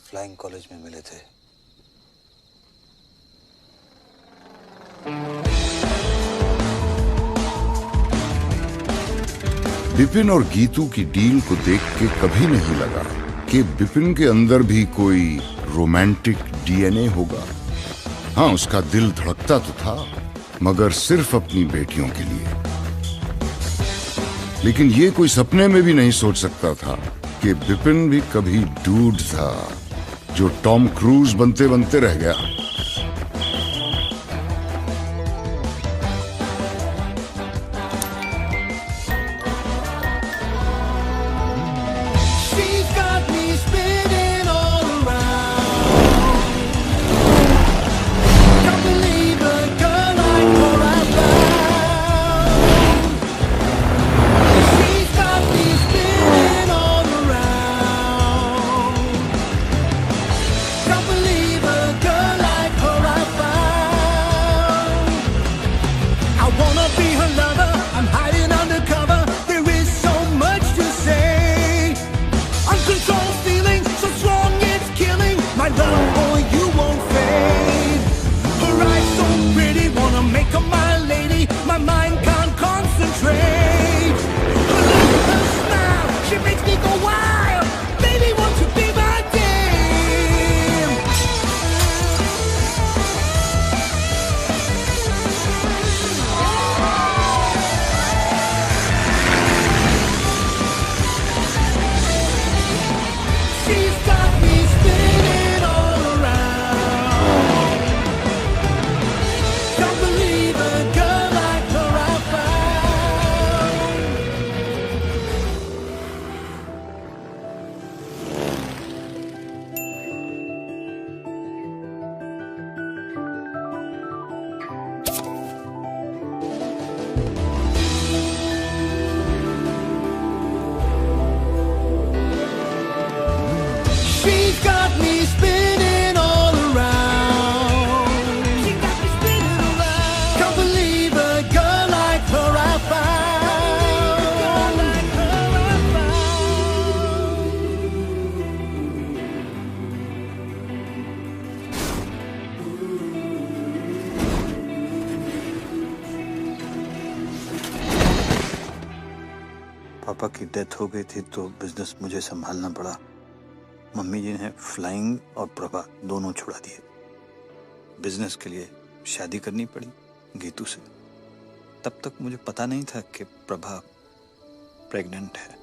फ्लाइंग कॉलेज में मिले थे। बिपिन और गीतू की डील को देख के कभी नहीं लगा कि बिपिन के अंदर भी कोई रोमांटिक डीएनए होगा। हाँ, उसका दिल धड़कता तो था, मगर सिर्फ अपनी बेटियों के लिए। लेकिन ये कोई सपने में भी नहीं सोच सकता था कि बिपिन भी कभी डूड था जो टॉम क्रूज बनते बनते रह गया। पापा की डेथ हो गई थी तो बिजनेस मुझे संभालना पड़ा। मम्मी जी ने फ्लाइंग और प्रभा दोनों छुड़ा दिए। बिजनेस के लिए शादी करनी पड़ी गीतू से। तब तक मुझे पता नहीं था कि प्रभा प्रेग्नेंट है।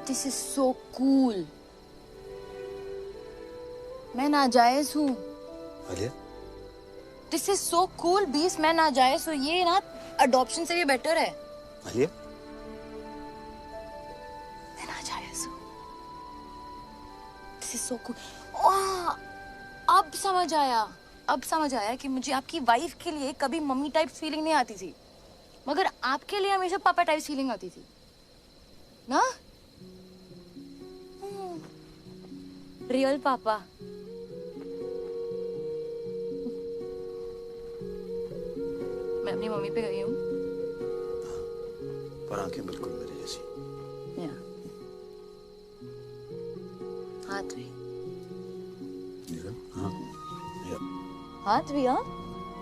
This is so cool. मैं नाजायज हूँ। Alia? This is so cool, 20 मैं नाजायज हूँ। ये ना अडॉप्शन से भी बेटर है। आलिया? मैं नाजायज हूँ। This is so cool. ओह, अब समझ आया। अब समझ आया कि मुझे आपकी वाइफ के लिए कभी मम्मी टाइप फीलिंग नहीं आती थी, मगर आपके लिए हमेशा पापा टाइप फीलिंग आती थी, ना? रियल पापा। मैं अपनी मम्मी पे गई हूँ। पर आंखें बिल्कुल मेरी जैसी। हाथ भी। हाँ। हाथ भी, हाँ?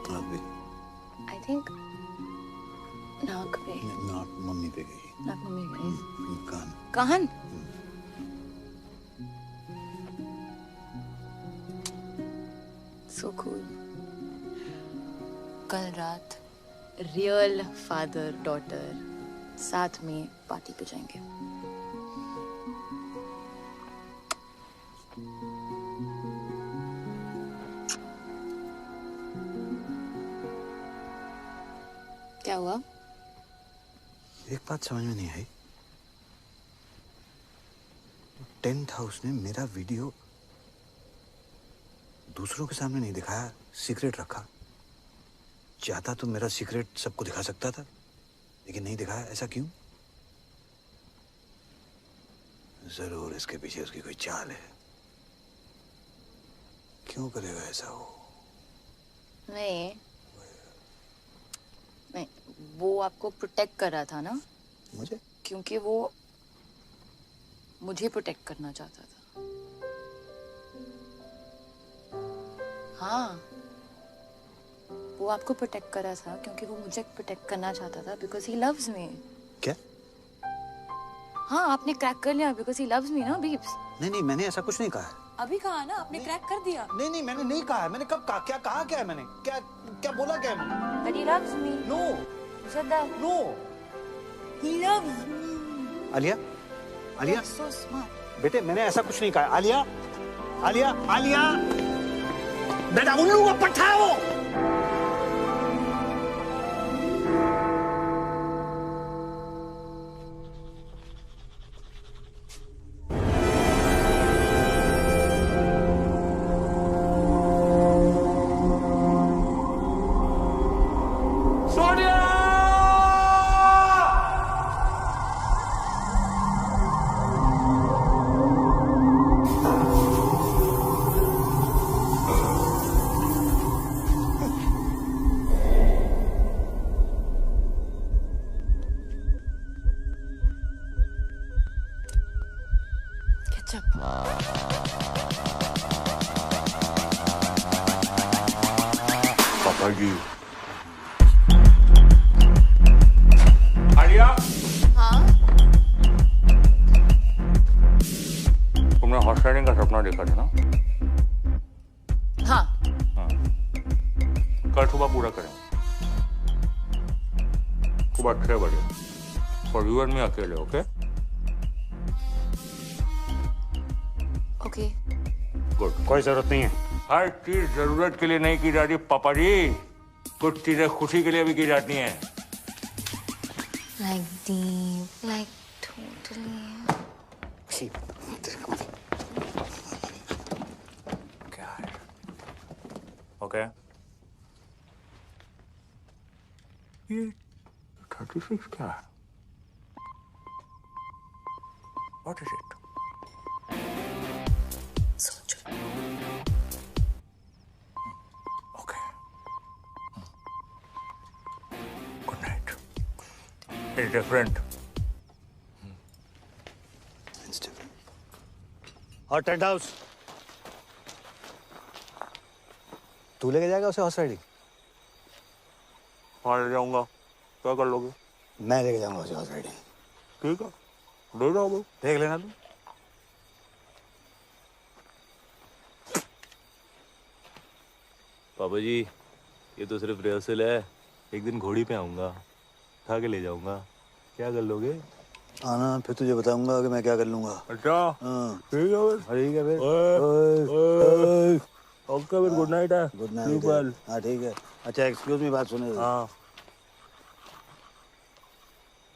हाथ भी। I think नाक पे। नाक मम्मी पे गई। नाक मम्मी पे गई। कान। कान? So cool. कल रात रियल फादर डॉटर साथ में पार्टी पे जाएंगे। क्या हुआ? एक बात समझ में नहीं आई। टेंट हाउस ने मेरा वीडियो दूसरों के सामने नहीं दिखाया, सीक्रेट रखा। चाहता तो मेरा सीक्रेट सबको दिखा सकता था, लेकिन नहीं दिखाया। ऐसा क्यों? जरूर इसके पीछे उसकी कोई चाल है। क्यों करेगा ऐसा वो? नहीं, वो आपको प्रोटेक्ट कर रहा था ना? मुझे? क्योंकि वो मुझे प्रोटेक्ट करना चाहता था। हाँ, वो आपको प्रोटेक्ट कर रहा था क्योंकि वो मुझे प्रोटेक्ट करना चाहता था बिकॉज ही लव्स मी। क्या? हाँ, आपने क्रैक कर लिया बिकॉज ही लव्स मी ना बीप्स। नहीं, मैंने ऐसा कुछ नहीं कहा है। अभी कहा ना, आपने क्रैक कर दिया। नहीं, मैंने नहीं कहा है। मैंने कब कहा? क्या कहा? क्या है मैंने? क्या बोला? क्या है मैंने? That he loves me. No. You said that. No. He loves me. Alia, You're so smart. बेटे मैंने ऐसा कुछ नहीं कहा। आलिया, बेटा उल्लू का पट्टा है वो। पापा जी। आलिया। हाँ? तुमने हॉर्स राइडिंग का सपना देखा था ना? हाँ। कल सुबह पूरा करें। सुबह 6 बजे। और यू एंड मी अकेले, ओके? ओके। गुड। कोई जरूरत नहीं है। हर चीज जरूरत के लिए नहीं की जाती पापा जी। कुछ चीजें खुशी के लिए भी की जाती हैं। Like deep, like totally. क्या है? ओके। ये 36 क्या है? What is it? It's different. It's different. और टेंट हाउस तू लेके जाएगा उसे हॉर्स राइडिंग? हाँ ले जाऊंगा। क्या कर लोगे? मैं लेके जाऊंगा उसे हॉर्स राइडिंग। ठीक है, ले जाओगे। देख लेना तू। पापा जी, ये तो सिर्फ रिहर्सल है। एक दिन घोड़ी पे आऊंगा, उठा के ले जाऊंगा। क्या कर लोगे? आना, फिर तुझे बताऊंगा कि मैं क्या कर लूंगा। अच्छा। हाँ ठीक है फिर। ठीक है फिर। ओके फिर, गुड नाइट है। Good night. हाँ ठीक है। अच्छा एक्सक्यूज मी, बात सुने। हाँ।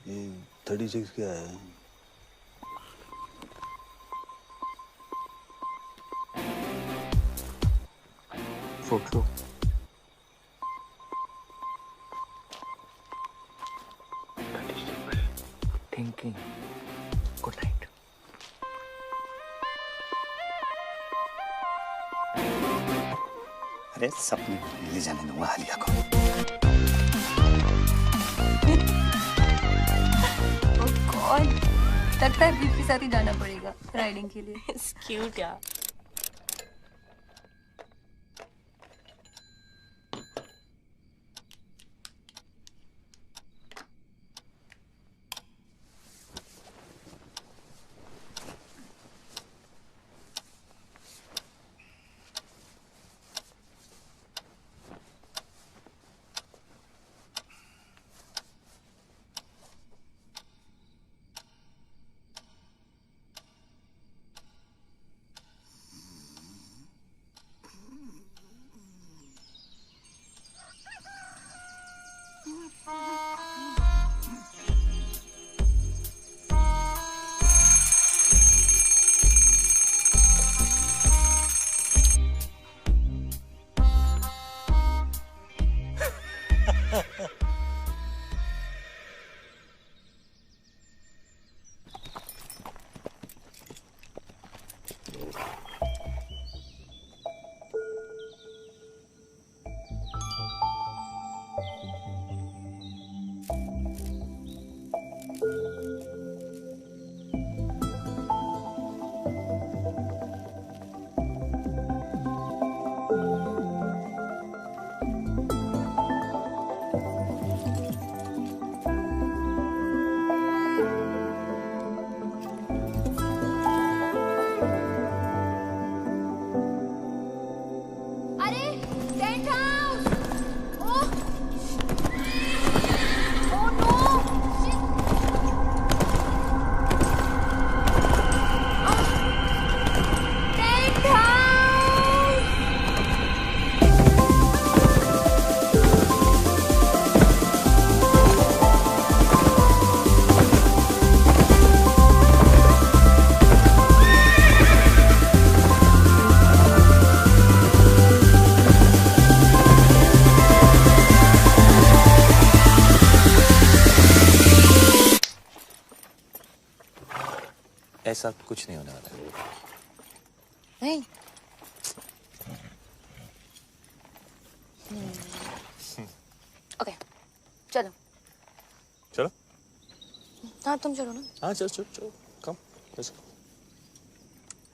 ये 36 क्या है? सोचो। Thinking. Good night. अरे सपने ले जाने दूंगा आलिया को। Oh God, लगता है बीप के साथ ही जाना पड़ेगा राइडिंग के लिए। It's cute यार। ऐसा कुछ नहीं होने वाला है। नहीं। ओके, चलो। चलो। हाँ तुम चलो ना। हाँ चलो चलो चलो, कम, let's go.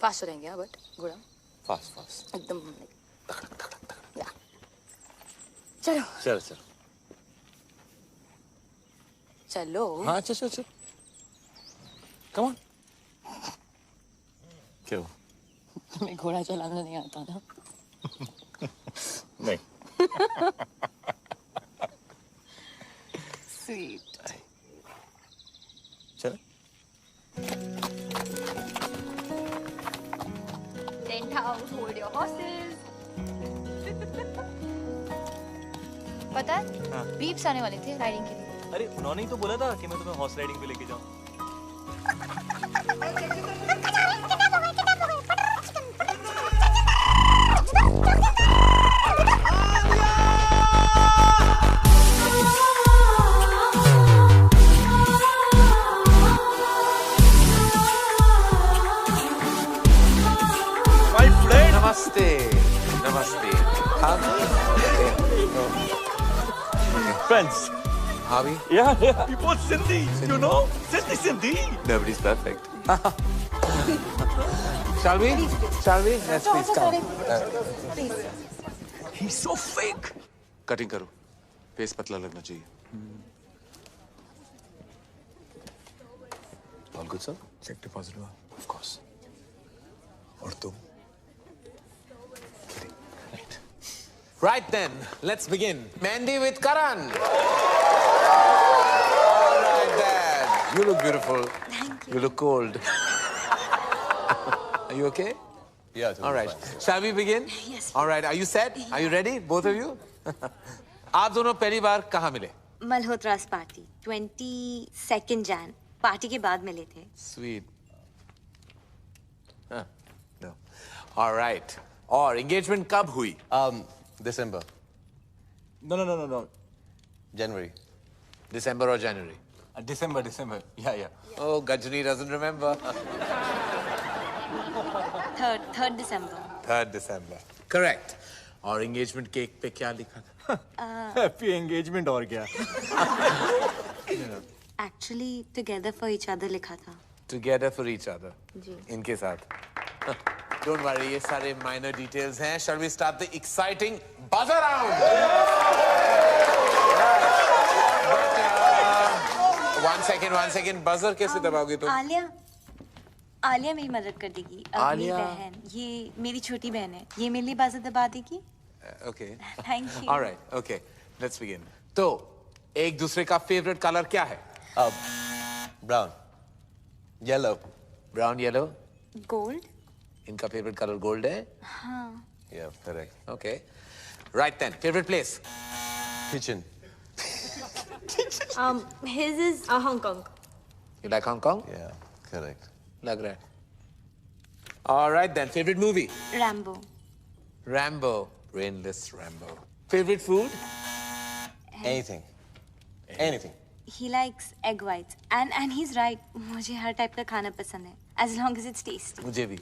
फास्ट चलेंगे बट गुड़ा। फास्ट एकदम या। चलो। चलो चलो। चलो। हाँ चलो चलो। Come on. क्यों? तुम्हें घोड़ा चलाना नहीं आता ना? नहीं। Sweet. चलो। Tent house, hold your horses. पता है? हाँ। बीप्स आने वाले थे राइडिंग के लिए। अरे उन्होंने ही तो बोला था कि मैं तुम्हें हॉर्स राइडिंग पे लेके जाऊँ। Namaste. Namaste. Friends. Harvey? Yeah, we both Sindhi. You know? Sindhi. Nobody's perfect. Shall we? Shall we? Let's please come. He's so fake. Cutting करो. Face पतला लगना चाहिए. All good, sir? Check deposit हुआ. Of course. और तुम? Right then, let's begin. Mandy with Karan. All right, Dad. You look beautiful. Thank you. You look cold. Are you okay? Yeah. All right. Shall we begin? Yes. All right. Are you set? Are you ready, both of you? आप दोनों पहली बार कहाँ मिले? Malhotra's party 22nd Jan. Party के बाद मिले थे. Sweet. No. All right. और engagement कब हुई? December. No. January. December or January? December. Yeah. Oh, Gajni doesn't remember. 3rd December. 3rd December. Correct. और engagement cake पे क्या लिखा था? Happy engagement और क्या? Actually, together for each other लिखा था. Together for each other. जी. इनके साथ. Don't worry, ये सारे minor details हैं. Shall we start the exciting buzzer round? But, one second. Buzzer कैसे दबाओगे तुम? आलिया मेरी मदद कर देगी. मेरी बहन. ये मेरी छोटी बहन है. ये मेरे लिए बuzzer दबा देगी. Okay. Thank you. All right. Okay. Let's begin. तो एक दूसरे का favorite color क्या है? Brown. Yellow. Brown, yellow. Gold. इनका favorite color gold है? हाँ. Yeah, correct. Okay. Right then. Favorite place? Kitchen. His is Hong Kong. You like Hong Kong? Yeah, correct. लग रहा है. All right then. Favorite movie? Rambo. Rambo. Brainless Rambo. Favorite food? Anything. Anything. He likes egg whites. And he's right. मुझे हर type का खाना पसंद है. As long as it's tasty. मुझे भी.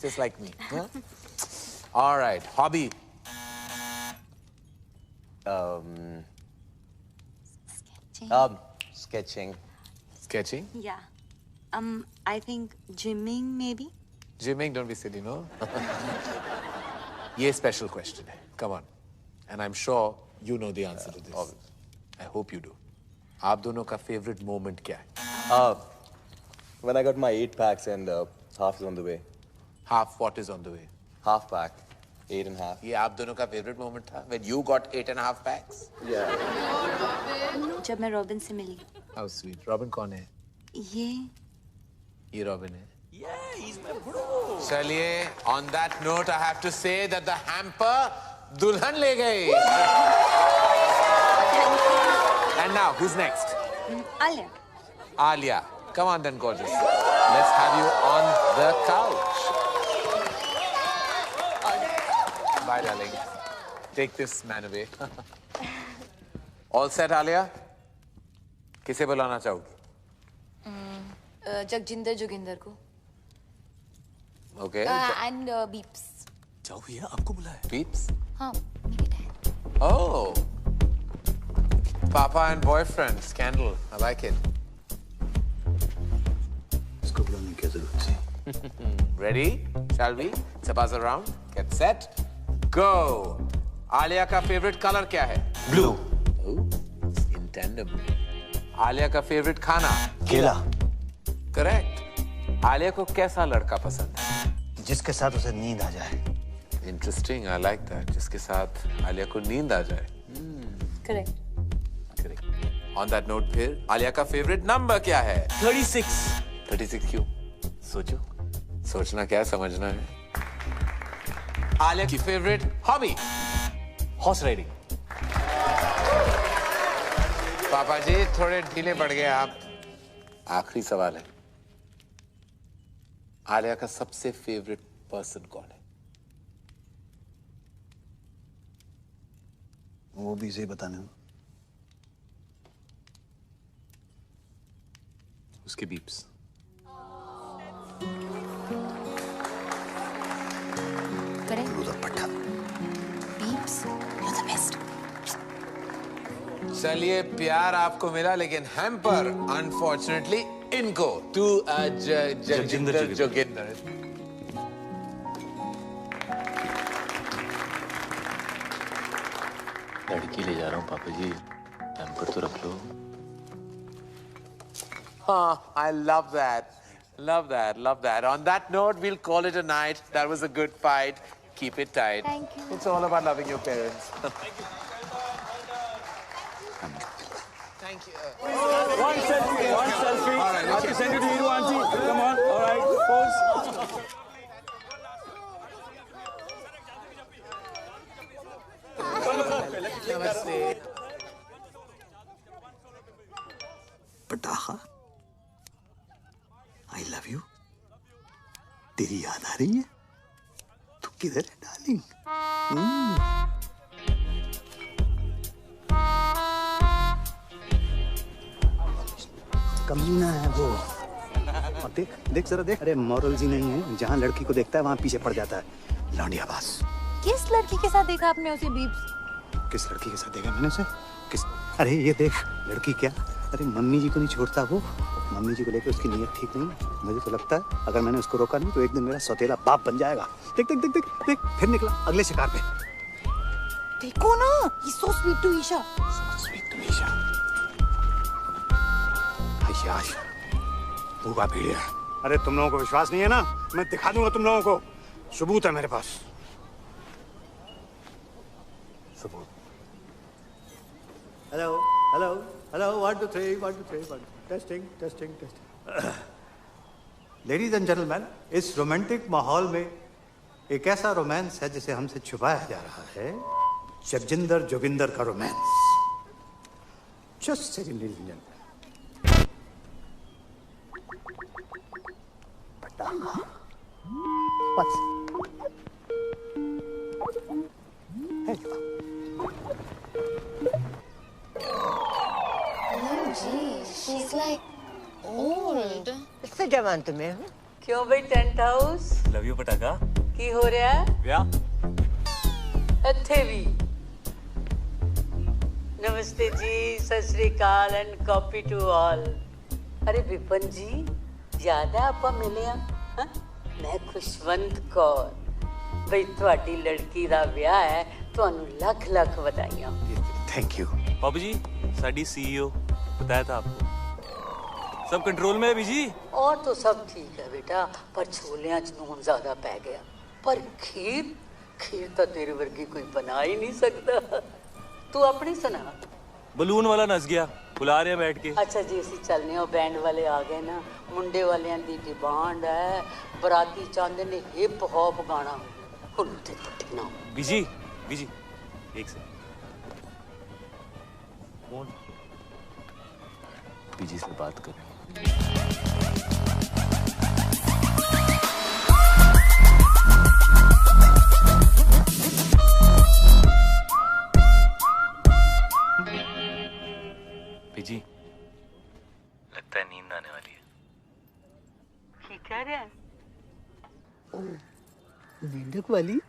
Just like me. Huh? All right. Hobby? Sketching. Sketching? Yeah. I think gymming maybe. Gymming? Don't be silly, no? ये special question है. Come on. And I'm sure you know the answer to this. Obviously. I hope you do. आप दोनों का favorite moment क्या है? When I got my 8 packs and half is on the way. Half what is on the way? Half pack. 8.5. ये आप दोनों का favorite moment था? When you got 8.5 packs? Yeah. जब मैं रॉबिन से मिली. How sweet. Robin कौन है? ये Robin है. Yeah, he's my bro. चलिए, on that note, I have to say that the hamper दुल्हन ले गई. And now, who's next? Alia. Alia. Come on then, gorgeous. Let's have you on the couch. Bye, darling. Take this man away. All set, Alia? किसे बुलाना चाहोगी? जगजिंदर जोगिंदर को। Okay. And beeps. जाओ भैया, आपको बुलाया। Beeps? हाँ। Oh. Papa and boyfriend scandal. I like it. इसको बुलाने की जरूरत थी। Ready? Shall we? It's a buzz around. Get set. Go. Alia का favorite color क्या है? Blue. Oh, in tandem. Alia का favorite खाना? केला। Correct. आलिया को कैसा लड़का पसंद है? जिसके साथ उसे नींद आ जाए। Interesting. I like that. जिसके साथ आलिया को नींद आ जाए। करेक्ट। On that note फिर आलिया का favorite number क्या है? 36। 36 क्यों? सोचो। सोचना क्या समझना है? आलिया की favorite hobby? Horse riding. पापा जी थोड़े ढीले पड़ गए आप। आखिरी सवाल है, आलिया का सबसे फेवरेट पर्सन कौन है? वो भी इसे बताने हो। उसके beeps. Beeps, you're the best. चलिए प्यार आपको मिला, लेकिन हैम्पर अनफॉर्चुनेटली इनको टू जगजिंदर जोगिंदर। लड़की ले जा रहा हूँ पापा जी, हैम्पर तो रख लो। हाँ, I love that. Love that, love that. On that note, we'll call it a night. That was a good fight. Keep it tight. Thank you. It's all about loving your parents. Thank you. One selfie, one selfie. All right, I have to send it to you, auntie. Come on, all right, pose. Namaste. पटाखा, I love you. तेरी याद आ रही है? तू किधर है डार्लिंग? कमीना है वो। और देख देख जरा देख, अरे मॉरल्स ही नहीं है, जहाँ लड़की को देखता है वहाँ पीछे पड़ जाता है। लौंडिया बास। किस लड़की के साथ देखा आपने उसे बीप्स? किस लड़की के साथ देखा मैंने उसे? किस? अरे ये देख, लड़की क्या, अरे मम्मी जी को नहीं छोड़ता वो। मम्मी जी को लेकर उसकी नीयत ठीक नहीं है। मुझे तो लगता है अगर मैंने उसको रोका नहीं तो एक दिन मेरा सौतेला बाप बन जाएगा। देख देख देख देख देख, फिर निकला अगले शिकार पे। देखो ना, he's so sweet to Isha. Sweet to Isha. यार, भूखा पीड़िया। अरे तुम लोगों को विश्वास नहीं है ना? मैं दिखा दूंगा तुम लोगों को, सबूत है मेरे पास। सबूत। Hello hello hello, 1 2 3 1 2 3 1 testing testing testing. Ladies and gentleman, इस रोमांटिक माहौल में एक ऐसा रोमांस है जिसे हमसे छुपाया जा रहा है, जगजिंदर जोगिंदर का romance. Just second ladies and gentleman. What's hey. She's like old. इससे जवान तुम्हें हूँ। क्यों भाई टेंट हाउस लव यू पटाखा। की हो रहा है? क्या? ਇੱਥੇ ਵੀ नमस्ते जी, सत श्री अकाल एंड कॉपी टू ऑल। अरे विपन जी, याद है ਆਪਾਂ ਮਿਲੇ ਆ? मैं खुशवंत कौर, ਬਈ ਤੁਹਾਡੀ लड़की ਦਾ ਵਿਆਹ ਹੈ, ਤੁਹਾਨੂੰ ਲੱਖ ਲੱਖ ਵਧਾਈਆਂ। Thank you. बाबू जी, साडी सीईओ बताया था आपको, सब कंट्रोल में है बीजी। और तो सब ठीक है बेटा, पर छोलियां च नून ज्यादा पै गया। पर खीर खीर तो तेरे वर्गी कोई बना ही नहीं सकता। तू अपनी सुना। बलून वाला नस गया, बुला रहे हैं बैठ के। अच्छा जी, ਅਸੀਂ ਚੱਲਨੇ ਆ, बैंड वाले आ गए ना, मुंडे वालियां दी डिमांड है, बराती चाहते ने हिप हॉप गाना। हुन ते पट्टी ना बीजी बीजी, एक से कौन? बीजी से बात कर। बीजी, लगता है नींद आने वाली है। बंधक वाली?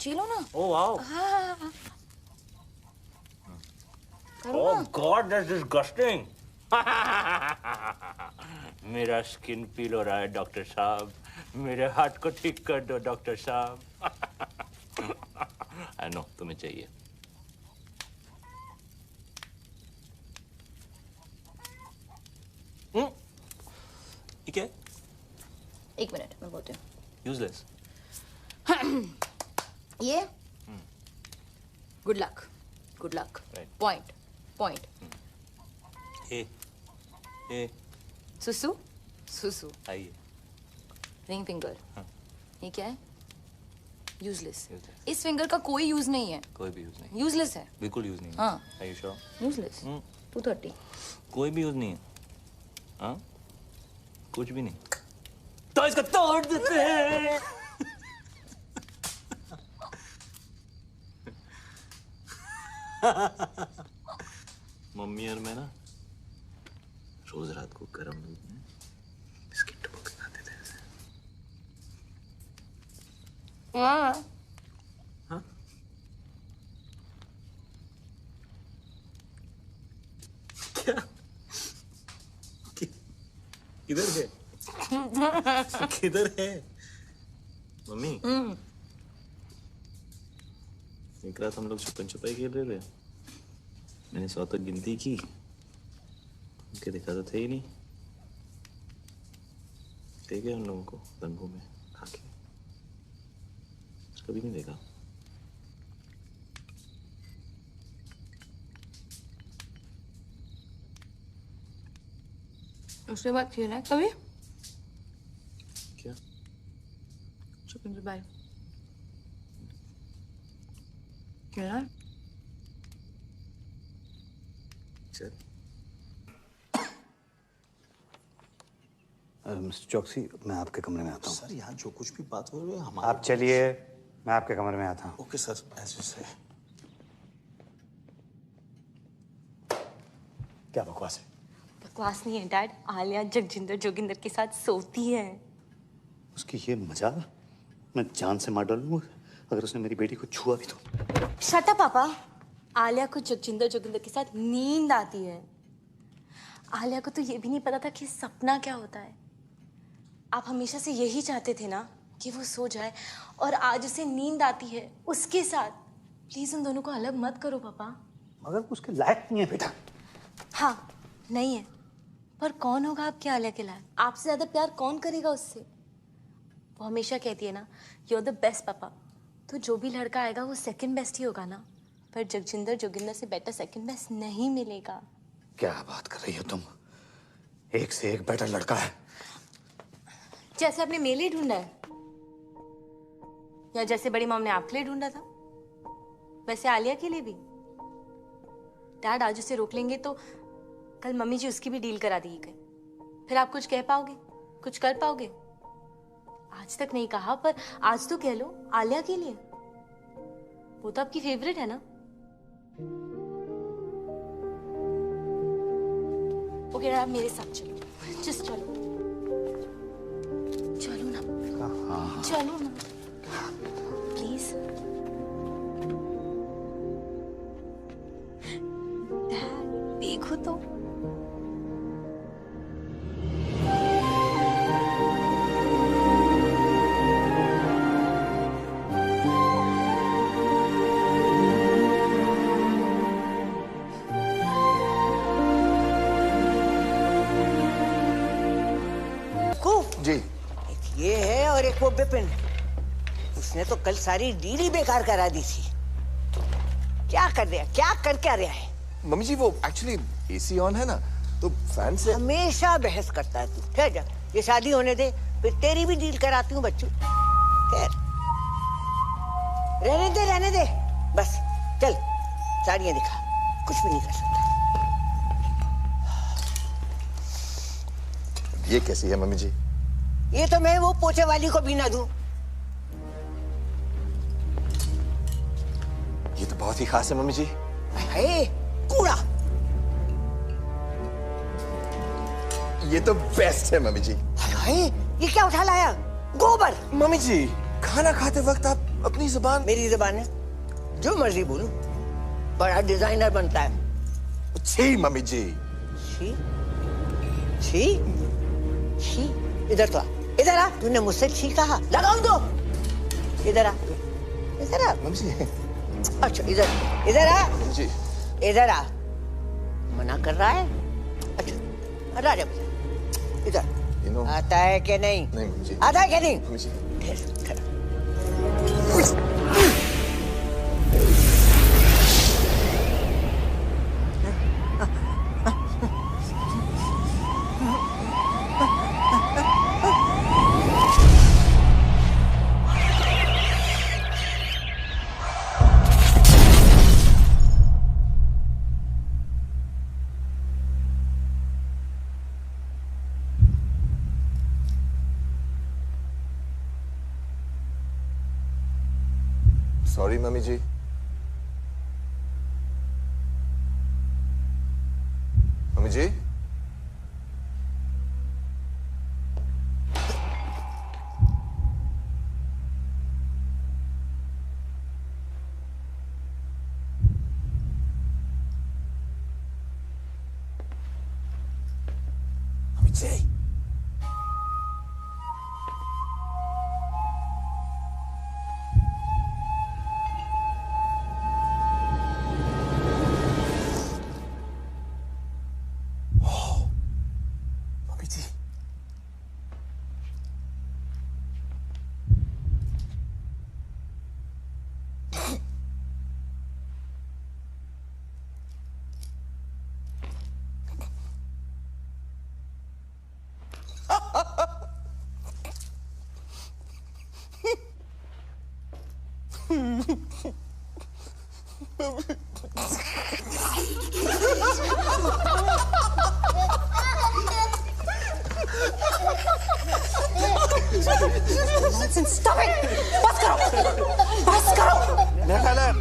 चलो ना। Oh wow. हाँ। Oh God, that's disgusting. मेरा स्किन पील हो रहा है डॉक्टर साहब, मेरे हार्ट को ठीक कर दो डॉक्टर साहब। I know, तुम्हें चाहिए। ठीक है? एक मिनट, मैं बोलती हूँ। Useless. ये good luck, good luck. Point, point. ए सुसु, सुसु। आइए। Ring finger. ये क्या है? यूजलेस। इस फिंगर का कोई यूज नहीं है। कोई भी यूज नहीं। यूजलेस है। बिल्कुल यूज नहीं है। हाँ। Are you sure? यूजलेस। 230। कोई भी यूज नहीं है। हाँ? कुछ भी नहीं। तो इसको तोड़ देते हैं। मम्मी और मैं ना रोज रात को गर्म दूध में बिस्किट डुबो के खाते थे ऐसे। हाँ। हाँ? क्या? किधर है? किधर है? मम्मी। एक रात हम लोग छुपन छुपाई खेल रहे थे। मैंने 100 तक गिनती की, उनके देखा तो थे ही नहीं। ठीक है उन लोगों को तंबू में खा के कभी नहीं देखा। उसके बाद खेला है कभी? क्या? छुपन छुपाई खेला है? चल। मिस्टर चौकसी, मैं आपके कमरे में आता हूँ। सर यहाँ जो कुछ भी बात हो रही है हमारे। आप चलिए, मैं आपके कमरे में आता हूँ। ओके सर, ऐसे से। क्या बकवास है? बकवास नहीं है डैड, आलिया जगजिंदर जोगिंदर के साथ सोती है। उसकी ये मजाल मैं जान से मार डालूंगा अगर उसने मेरी बेटी को छुआ भी तो। शट अप पापा। आलिया को जगजिंदर जोगिंदर के साथ नींद आती है। आलिया को तो ये भी नहीं पता था कि सपना क्या होता है। आप हमेशा से यही चाहते थे ना कि वो सो जाए, और आज उसे नींद आती है उसके साथ। प्लीज उन दोनों को अलग मत करो पापा। मगर उसके लायक नहीं है बेटा। हाँ नहीं है, पर कौन होगा आपके आलिया के लायक? आपसे ज्यादा प्यार कौन करेगा उससे? वो हमेशा कहती है ना, यू आर द बेस्ट पापा। तो जो भी लड़का आएगा वो सेकंड बेस्ट ही होगा ना। पर जगजिंदर जोगिंदर से बेटर सेकंड बेस्ट नहीं मिलेगा। क्या बात कर रही हो तुम? एक से एक बेटर लड़का है। जैसे आपने मेरे लिए ढूंढा है, या जैसे बड़ी मॉम ने आपके लिए ढूंढा था, वैसे आलिया के लिए भी। डैड आज उसे रोक लेंगे तो कल मम्मी जी उसकी भी डील करा देगी कहीं। फिर आप कुछ कह पाओगे, कुछ कर पाओगे? आज तक नहीं कहा, पर आज तो कह लो आलिया के लिए। वो तो आपकी फेवरेट है ना। ओके आप मेरे साथ चलो, जस्ट चलो। चलो ना, चलो ना प्लीज। डैड देखो तो। जी एक ये है और एक वो बिपिन। उसने तो कल सारी डील ही बेकार करा दी थी। क्या कर रहा है, क्या कर क्या रहा है? मम्मी जी वो एक्चुअली एसी ऑन है ना, तो फैन से। हमेशा बहस करता है तू। ठहर जा, ये शादी होने दे, फिर तेरी भी डील कराती हूँ बच्चों। खैर रहने दे बस। चल साड़ियाँ दिखा, कुछ भी नहीं कर सकता। ये कैसी है मम्मी जी? ये तो मैं वो पोछे वाली को भी ना दूं। ये तो बहुत ही खास है मम्मी जी। कूड़ा। ये तो बेस्ट है मम्मी जी। हाय, ये क्या उठा लाया? गोबर। मम्मी जी, खाना खाते वक्त आप अपनी जुबान। मेरी जुबान है, जो मर्जी बोलूं। बड़ा डिजाइनर बनता है। छी मम्मी जी। छी? छी? छी? इधर तो आ, इधर आ। तूने मुझसे छी कहा, लगाऊं तो? इधर आ, इधर आ। मम्मी जी। अच्छा इधर, इधर आ। मम्मी जी। इधर आ। मना कर रहा है? अच्छा, हटा जा इधर। आता है कि नहीं? नहीं मम्मी जी। आता है कि नहीं? मम्मी जी। सॉरी मम्मी जी। मम्मी जी। मम्मी जी। Stop it! बस करो, बस करो। मेरा ख्याल है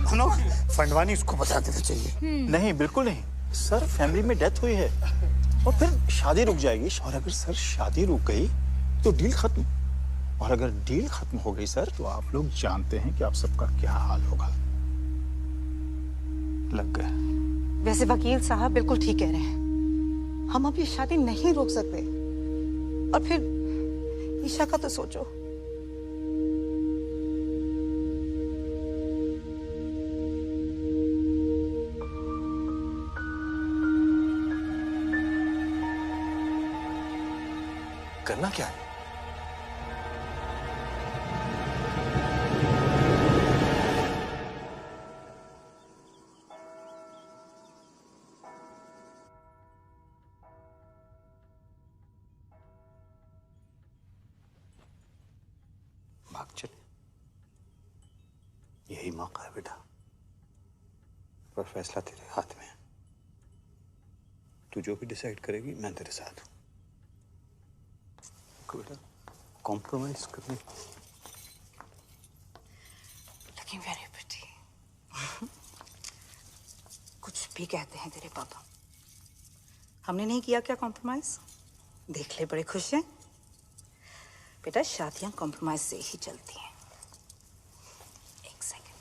फंडवानी इसको बता देना चाहिए। नहीं बिल्कुल नहीं सर, फैमिली में डेथ हुई है और फिर शादी रुक जाएगी। और अगर सर शादी रुक गई तो डील खत्म, और अगर डील खत्म हो गई सर तो आप लोग जानते हैं कि आप सबका क्या हाल होगा। लग गए। वैसे वकील साहब बिल्कुल ठीक कह रहे हैं, हम अब ये शादी नहीं रोक सकते। और फिर ईशा का तो सोचो। करना क्या है? भाग चले, यही मौका है बेटा, पर फैसला तेरे हाथ में है। तू जो भी डिसाइड करेगी मैं तेरे साथ हूं। बेटा कॉम्प्रोमाइज करने। Looking very pretty. कुछ भी कहते हैं तेरे पापा, हमने नहीं किया क्या कॉम्प्रोमाइज? देख ले, बड़े खुश हैं। बेटा शादियां कॉम्प्रोमाइज से ही चलती हैं। एक सेकंड।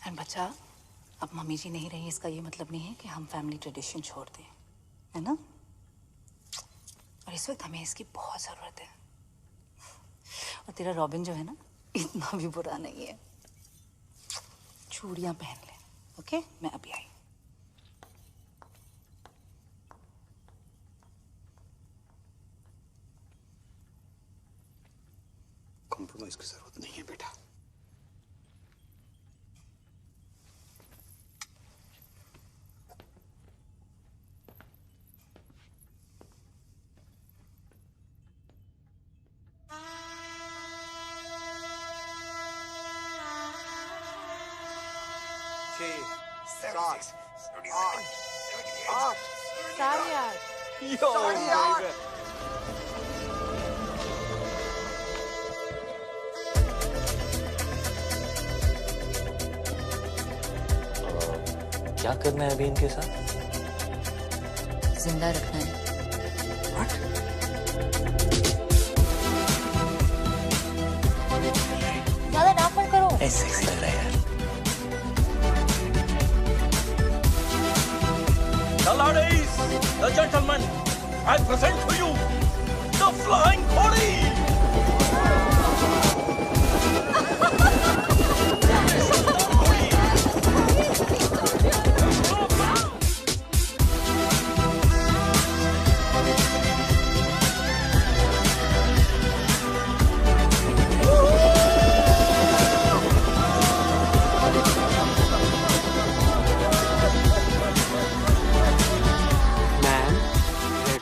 और बच्चा, अब मम्मी जी नहीं रही, इसका ये मतलब नहीं है कि हम फैमिली ट्रेडिशन छोड़ दें, है ना? और इस वक्त हमें इसकी बहुत जरूरत है। और तेरा रॉबिन जो है ना, इतना भी बुरा नहीं है। चूड़ियां पहन ले, ओके? मैं अभी आई। कॉम्प्रोमाइज की जरूरत नहीं है बेटा। क्या करना है अभी इनके साथ? जिंदा रखना है। ज्यादा नाक मत करो। ऐसे सेक्सी लग रहा है यार। The ladies, the gentlemen, I present to you the Flying Khori.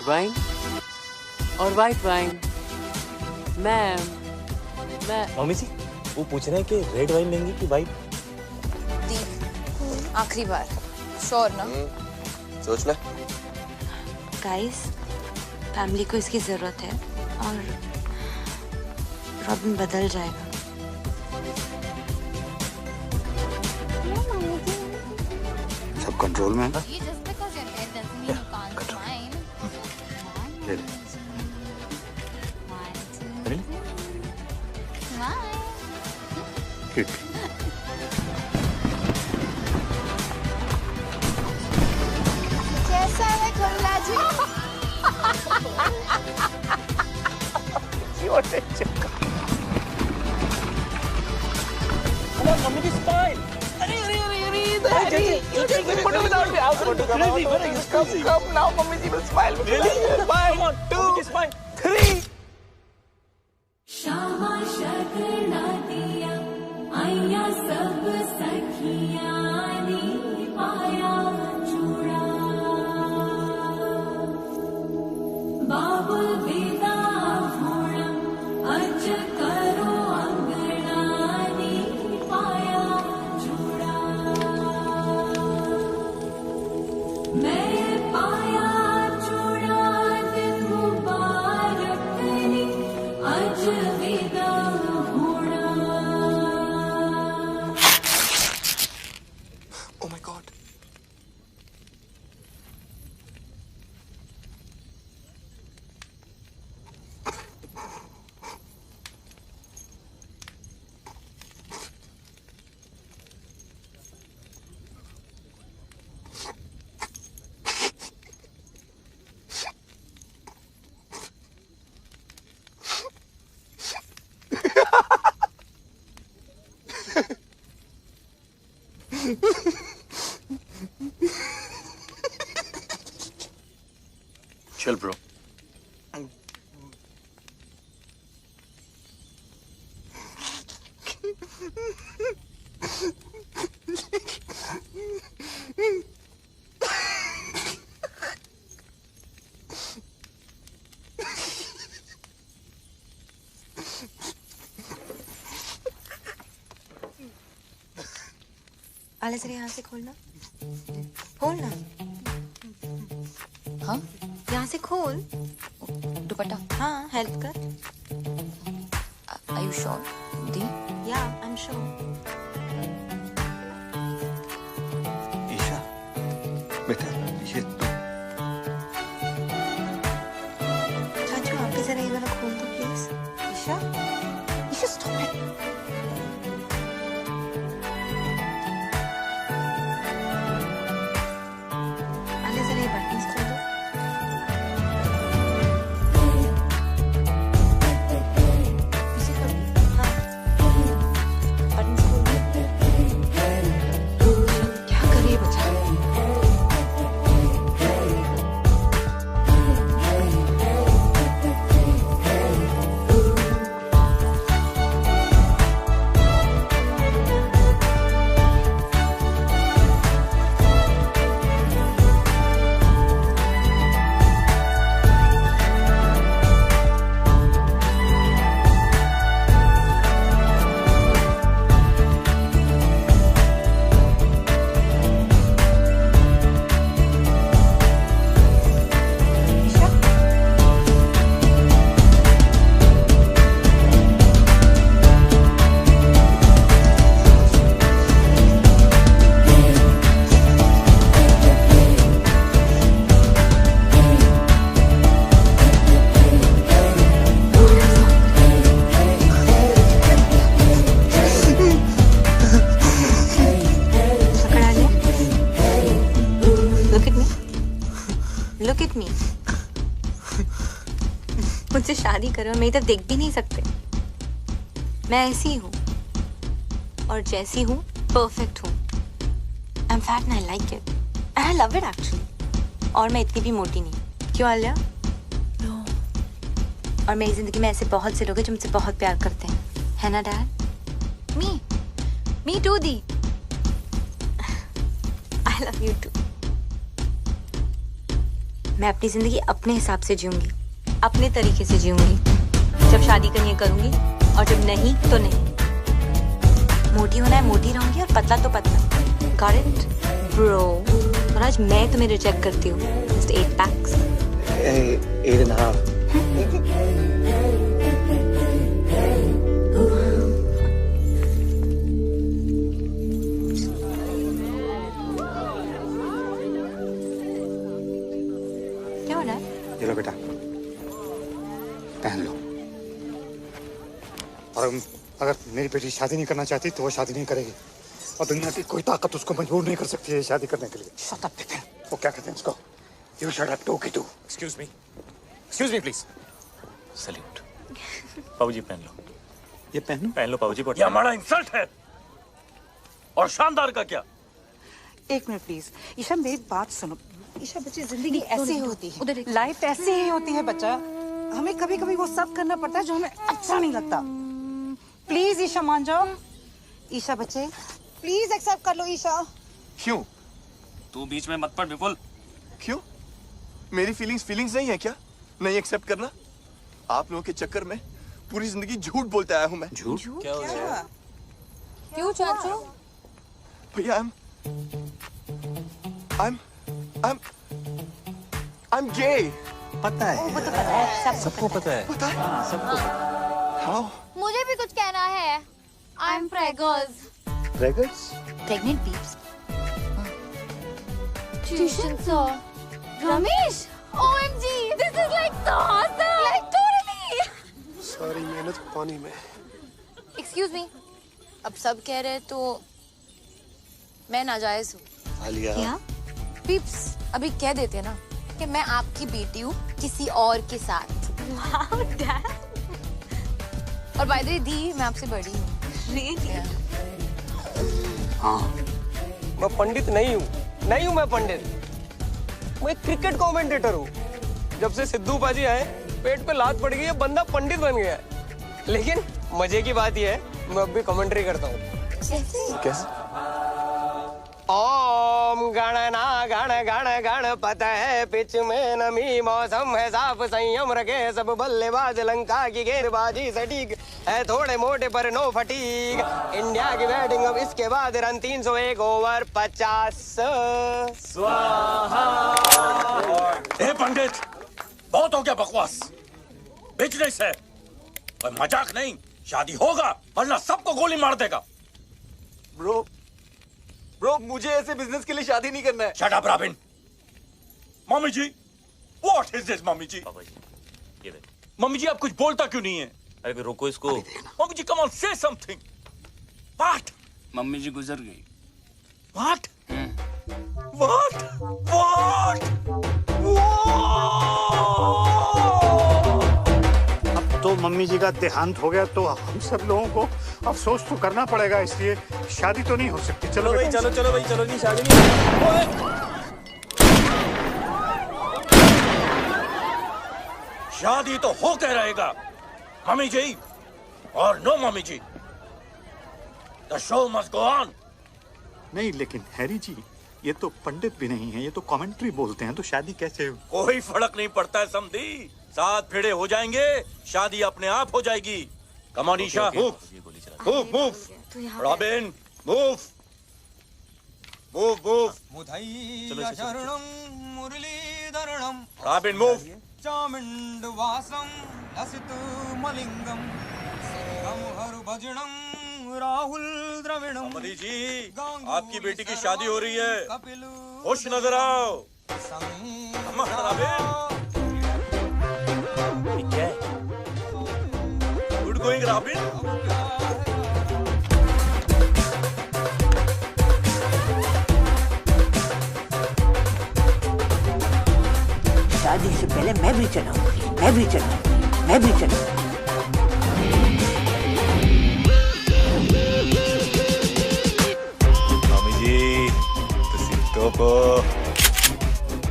Wine और वाइट वाइन। मैम मम्मी जी वो पूछ रहे हैं कि रेड वाइन लेंगी कि वाइट? आखिरी बार श्योर ना? सोच ले। गाइस फैमिली को इसकी जरूरत है और रॉबिन बदल जाएगा। सब कंट्रोल में है? कैसा है कमला जी? मम्मी की स्माइल। अरे photo without me. I want to come out. Come now mummy जी विल स्माइल। रियली? 1 2 स्माइल 3। शामा शगना दिया आया सब सखियां ने पाया चूड़ा बाबुल विदा होना अज करो अंगना ने पाया चूड़ा मैं पाया चूड़ा दिन मुबारक ने अज विदा होना। Oh my God. Chill, bro. आले जरा यहाँ से खोलना। खोलना। हाँ यहाँ से खोल। दुपट्टा। हाँ हेल्प कर। Are you sure? The? Yeah, I'm sure. Isha बेटा ये तो चाचू आप भी जरा ये वाला खोल दो please. Isha Isha stop it. आले जरा ये buttons खोल दो। इसे खोल दो। हाँ buttons खोल दो। क्या कर रही है बच्चा? मुझसे शादी करो, मेरी तरफ देख भी नहीं सकते। मैं ऐसी हूँ और जैसी हूँ परफेक्ट हूँ। I am fat and I like it and I love it actually. और मैं इतनी भी मोटी नहीं। क्यों आलिया? नो। और मेरी जिंदगी में ऐसे बहुत से लोग हैं जो मुझसे बहुत प्यार करते हैं, है ना डैड? मी टू दी। I love you too. मैं अपनी जिंदगी अपने हिसाब से जीऊंगी, अपने तरीके से जीऊंगी। जब शादी करनी है करूंगी और जब नहीं तो नहीं। मोटी होना है मोटी रहूंगी और पतला तो पतला। Got it, bro? और आज मैं तुम्हें रिजेक्ट करती हूँ। Just 8 packs. 8.5. क्या हो रहा है? ये लो बेटा, पहन लो। और अगर मेरी बेटी शादी नहीं करना चाहती तो वो शादी नहीं करेगी और दुनिया की कोई ताकत उसको मजबूर नहीं कर सकती है शादी करने के लिए। Shut up Vipin. वो क्या कहते हैं इसको? यू शट अप टू की टू। Excuse me please. सल्यूट। बाबूजी पहन लो। ये पहन लो बाबूजी। ये हमारा इंसल्ट है। और शानदार का क्या? एक मिनट प्लीज। ईशा मेरी बात सुनो। ईशा बच्ची जिंदगी ऐसे ही होती है, लाइफ ऐसे ही होती है बच्चा। हमें कभी कभी वो सब करना पड़ता है जो हमें अच्छा नहीं लगता। प्लीज ईशा मान जाओ। ईशा बच्चे प्लीज एक्सेप्ट कर लो ईशा। क्यों? तू बीच में मत पड़ विपुल। क्यों? मेरी फीलिंग्स नहीं है क्या? नहीं एक्सेप्ट करना? आप लोगों के चक्कर में पूरी जिंदगी झूठ बोलते आया हूं मैं। झूठ? क्या हो गया? क्यों चाचू? भैया I'm gay. पता है। वो तो पता है, सबको पता है। पता है? सबको पता है। मुझे भी कुछ कहना है। I am preggers. Preggers? Pregnant peeps. Tuition sir. Ramesh! OMG! This is like so awesome! Like totally! सारी मेहनत पानी में। Excuse me. अब सब कह रहे हैं तो मैं नाजायज हूँ। आलिया। क्या? पीप्स अभी कह देते हैं ना कि मैं आपकी बेटी हूँ किसी और के साथ। Wow, Dad. और by the way दी मैं आपसे बड़ी हूँ। Really? हाँ। मैं पंडित नहीं हूँ मैं पंडित। मैं एक क्रिकेट कमेंटेटर हूँ। जब से सिद्धू पाजी आए पेट पे लात पड़ गई है, बंदा पंडित बन गया है। लेकिन मजे की बात यह है मैं अब भी कमेंट्री करता हूँ। कैसे? ओम गणना गण गण गणपत है पिच में नमी मौसम है साफ संयम रखे सब बल्लेबाज लंका की गेंदबाजी सटीक है थोड़े मोटे पर नो फटीक। इंडिया की बैटिंग अब इसके बाद रन 301 ओवर 50। स्वाहा। ए पंडित बहुत हो गया बकवास। बिजनेस है और मजाक नहीं। शादी होगा वरना सबको गोली मार देगा। ब्रो मुझे ऐसे बिजनेस के लिए शादी नहीं करना है। Shut up Robin. Mummy ji what is this? Mummy ji ये देख। मम्मी जी आप कुछ बोलता क्यों नहीं है? अरे रोको इसको। Mummy ji come on say something. What? Mummy ji गुजर गई। व्हाट? व्हाट? अब तो मम्मी जी का देहांत हो गया तो हम सब लोगों को अफसोस तो करना पड़ेगा, इसलिए शादी तो नहीं हो सकती। चलो भाई चलो भाई चलो जी शादी नहीं। शादी तो होकर रहेगा मम्मी जी और नो मम्मी जी। The show must go on. नहीं लेकिन हैरी जी ये तो पंडित भी नहीं है, ये तो कमेंट्री बोलते हैं, तो शादी कैसे? कोई फर्क नहीं पड़ता है समधी। 7 फेरे हो जाएंगे शादी अपने आप हो जाएगी। Come on Isha move. Robin move. Robin move. चामुंड वासम लसित मलिंगम सिंहम हर भजनम राहुल द्रविणम। समधी जी आपकी बेटी की शादी हो रही है, खुश नजर आओ। क्या है? Good going robin. शादी से पहले मैं भी चलाऊंगी। मैं भी चलूं। मामी जी तुसी टोपो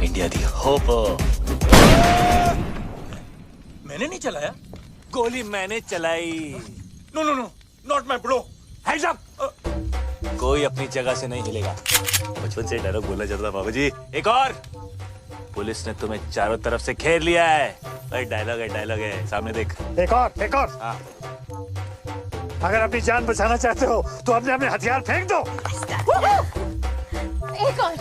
इंडिया दी होपो। मैंने नहीं चलाया। गोली मैंने चलाई। No no no not my bro. Hands up. कोई अपनी जगह से नहीं हिलेगा। बचपन से डायलॉग बोला जाता था बाबूजी। एक और। पुलिस ने तुम्हें चारों तरफ से घेर लिया है। भाई डायलॉग है सामने देख। एक और। हाँ। अगर अपनी जान बचाना चाहते हो तो अपने अपने हथियार फेंक दो। एक और।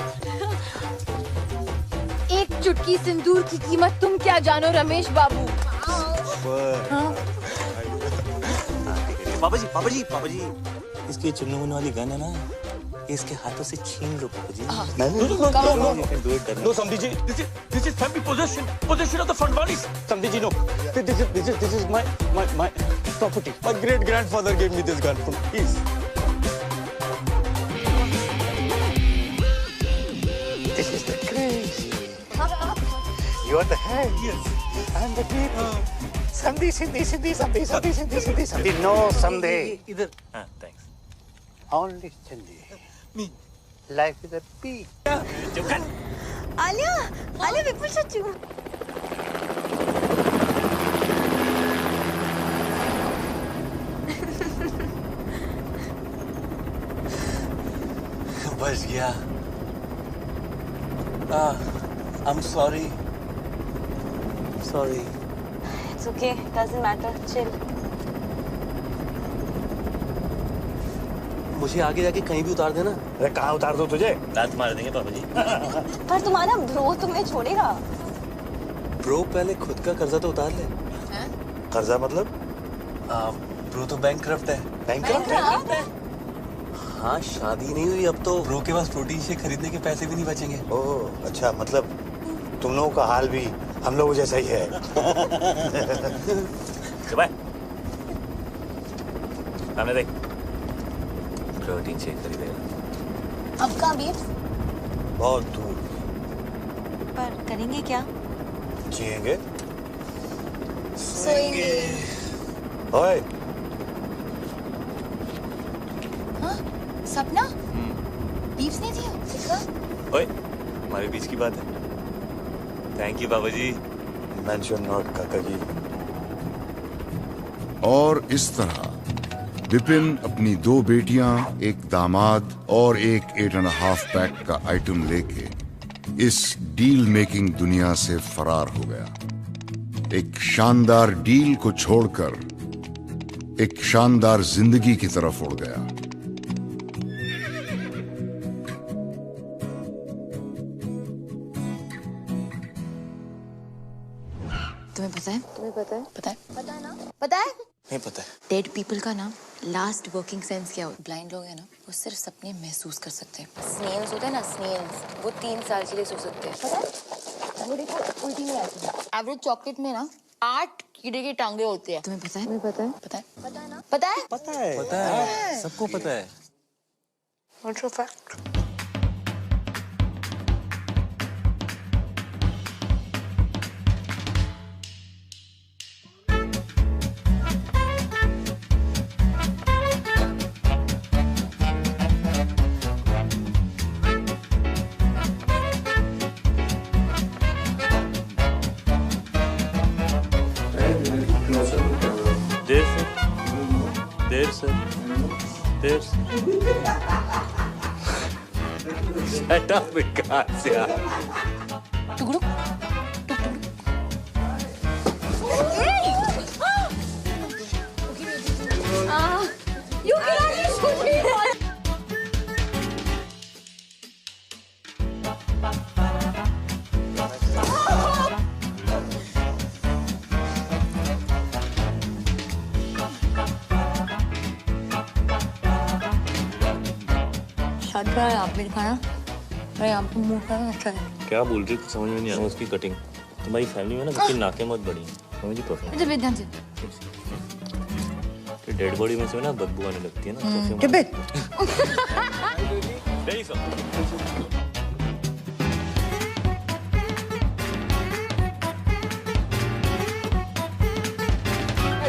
एक चुटकी सिंदूर की कीमत तुम क्या जानो रमेश बाबू। हाँ? पापा जी इसकी चुन्नू मुन्नू वाली गन है ना, ये इसके हाथों से छीन लो पापा जी। No, Samdi ji, this is family possession of the Fandwanis. Samdi ji, no. This is my property. My great grandfather gave me this gun. Please. This is the crazy. You are the head. Yes. And the people. Samdi. No, Samdi. इधर। हाँ, thanks. Only Samdi. Me. Life is a peak. Alia विपुल चच्चू। बच गया। I'm sorry. It's okay, doesn't matter, chill. मुझे आगे जाके कहीं भी उतार देना। अरे कहाँ उतार दो तुझे? दांत मार देंगे पापा जी। पर तुम्हारा ब्रो तुम्हें छोड़ेगा। ब्रो पहले खुद का कर्जा तो उतार ले। कर्जा मतलब? ब्रो तो बैंकक्रप्ट है। बैंकक्रप्ट? हाँ, शादी नहीं हुई अब तो ब्रो के पास प्रोटीन शेक खरीदने के पैसे भी नहीं बचेंगे। ओह अच्छा, मतलब तुम लोगों का हाल भी हम लोगों जैसा ही है। सामने देख। प्रोटीन शेक खरीदेगा। अब कहाँ भी? बहुत दूर। पर करेंगे क्या? जिएंगे। सोएंगे। ओए। हाँ? सपना? बीफ्स नहीं दिया? देखा? ओए, हमारे बीच की बात है। थैंक यू बाबा जी। मेंशन नॉट काका जी। और इस तरह विपिन अपनी 2 बेटियां, एक दामाद और एक 8.5 पैक का आइटम लेके इस डील मेकिंग दुनिया से फरार हो गया। एक शानदार डील को छोड़कर एक शानदार जिंदगी की तरफ उड़ गया। तुम्हें पता है? पता है ना? नहीं पता है। डेड पीपल का ना लास्ट वर्किंग सेंस क्या होता है? ब्लाइंड लोग हैं ना, वो सिर्फ सपने महसूस कर सकते हैं। स्नेल्स होते हैं ना, स्नेल्स, वो 3 साल के लिए सो सकते हैं। पता है? वो देखो उल्टी में आती है। एवरेज चॉकलेट में ना 8 कीड़े की टांगे होते हैं। तुम्हें पता है? पता है ना? पता है? सबको पता है। What's your fact? देर से Shut up, विकास यार। टुकड़ुक You cannot shoot me. आप भी दिखाना, मैं यहाँ पे मुँह करना अच्छा है। क्या बोल रही समझ में नहीं आ रहा उसकी कटिंग। तुम्हारी फैमिली में ना सबकी नाकें बहुत बड़ी हैं। समझ ही परफेक्ट। इधर ध्यान से। डेड बॉडी में से ना बदबू आने लगती है ना। Very soft.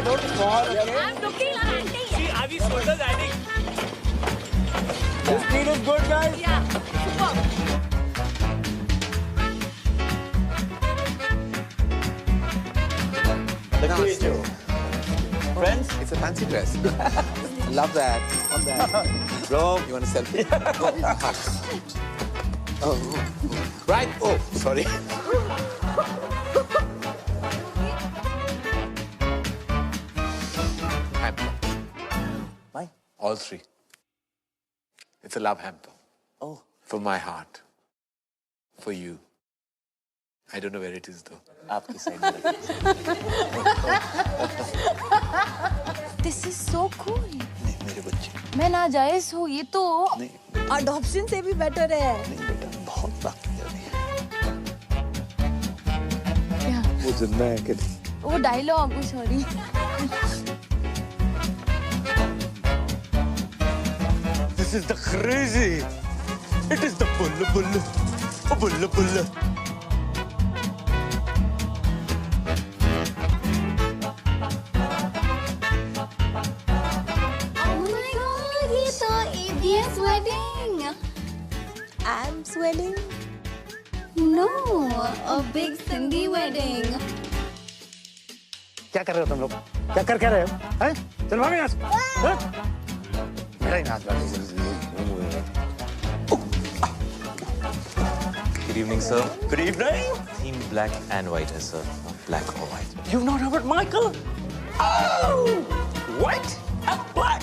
don't fall. Okay? I'm looking like acting. See, Avi shoulders adding. This deal is good, guys. Yeah, super. Friends? It's a fancy dress. Love that. Love that. Bro, you want a selfie? Oh. Right. Oh, sorry. Hamper. Why? All three. It's a love hamper. Oh. From my heart. For you. I don't know where it is though. आपकी side This is so cool. नहीं मेरे बच्चे मैं ना जायज हूँ ये तो अडॉप्शन से भी बेटर है। नहीं बेटा बहुत बाकी है अभी। क्या? वो जिंदा है कि नहीं? वो dialogue sorry This is the crazy. It is the bull, bull, bull, bull. Ab's wedding? No, a big Cindy wedding. क्या कर रहे हो तुम लोग? क्या कर रहे हो? हैं? चल भागो यहाँ से। हैं? मेरा ही नाच बाकी Good evening, sir. Good evening. Theme black and white, है, sir. Not black or white. You've not heard Michael? Oh! White and black.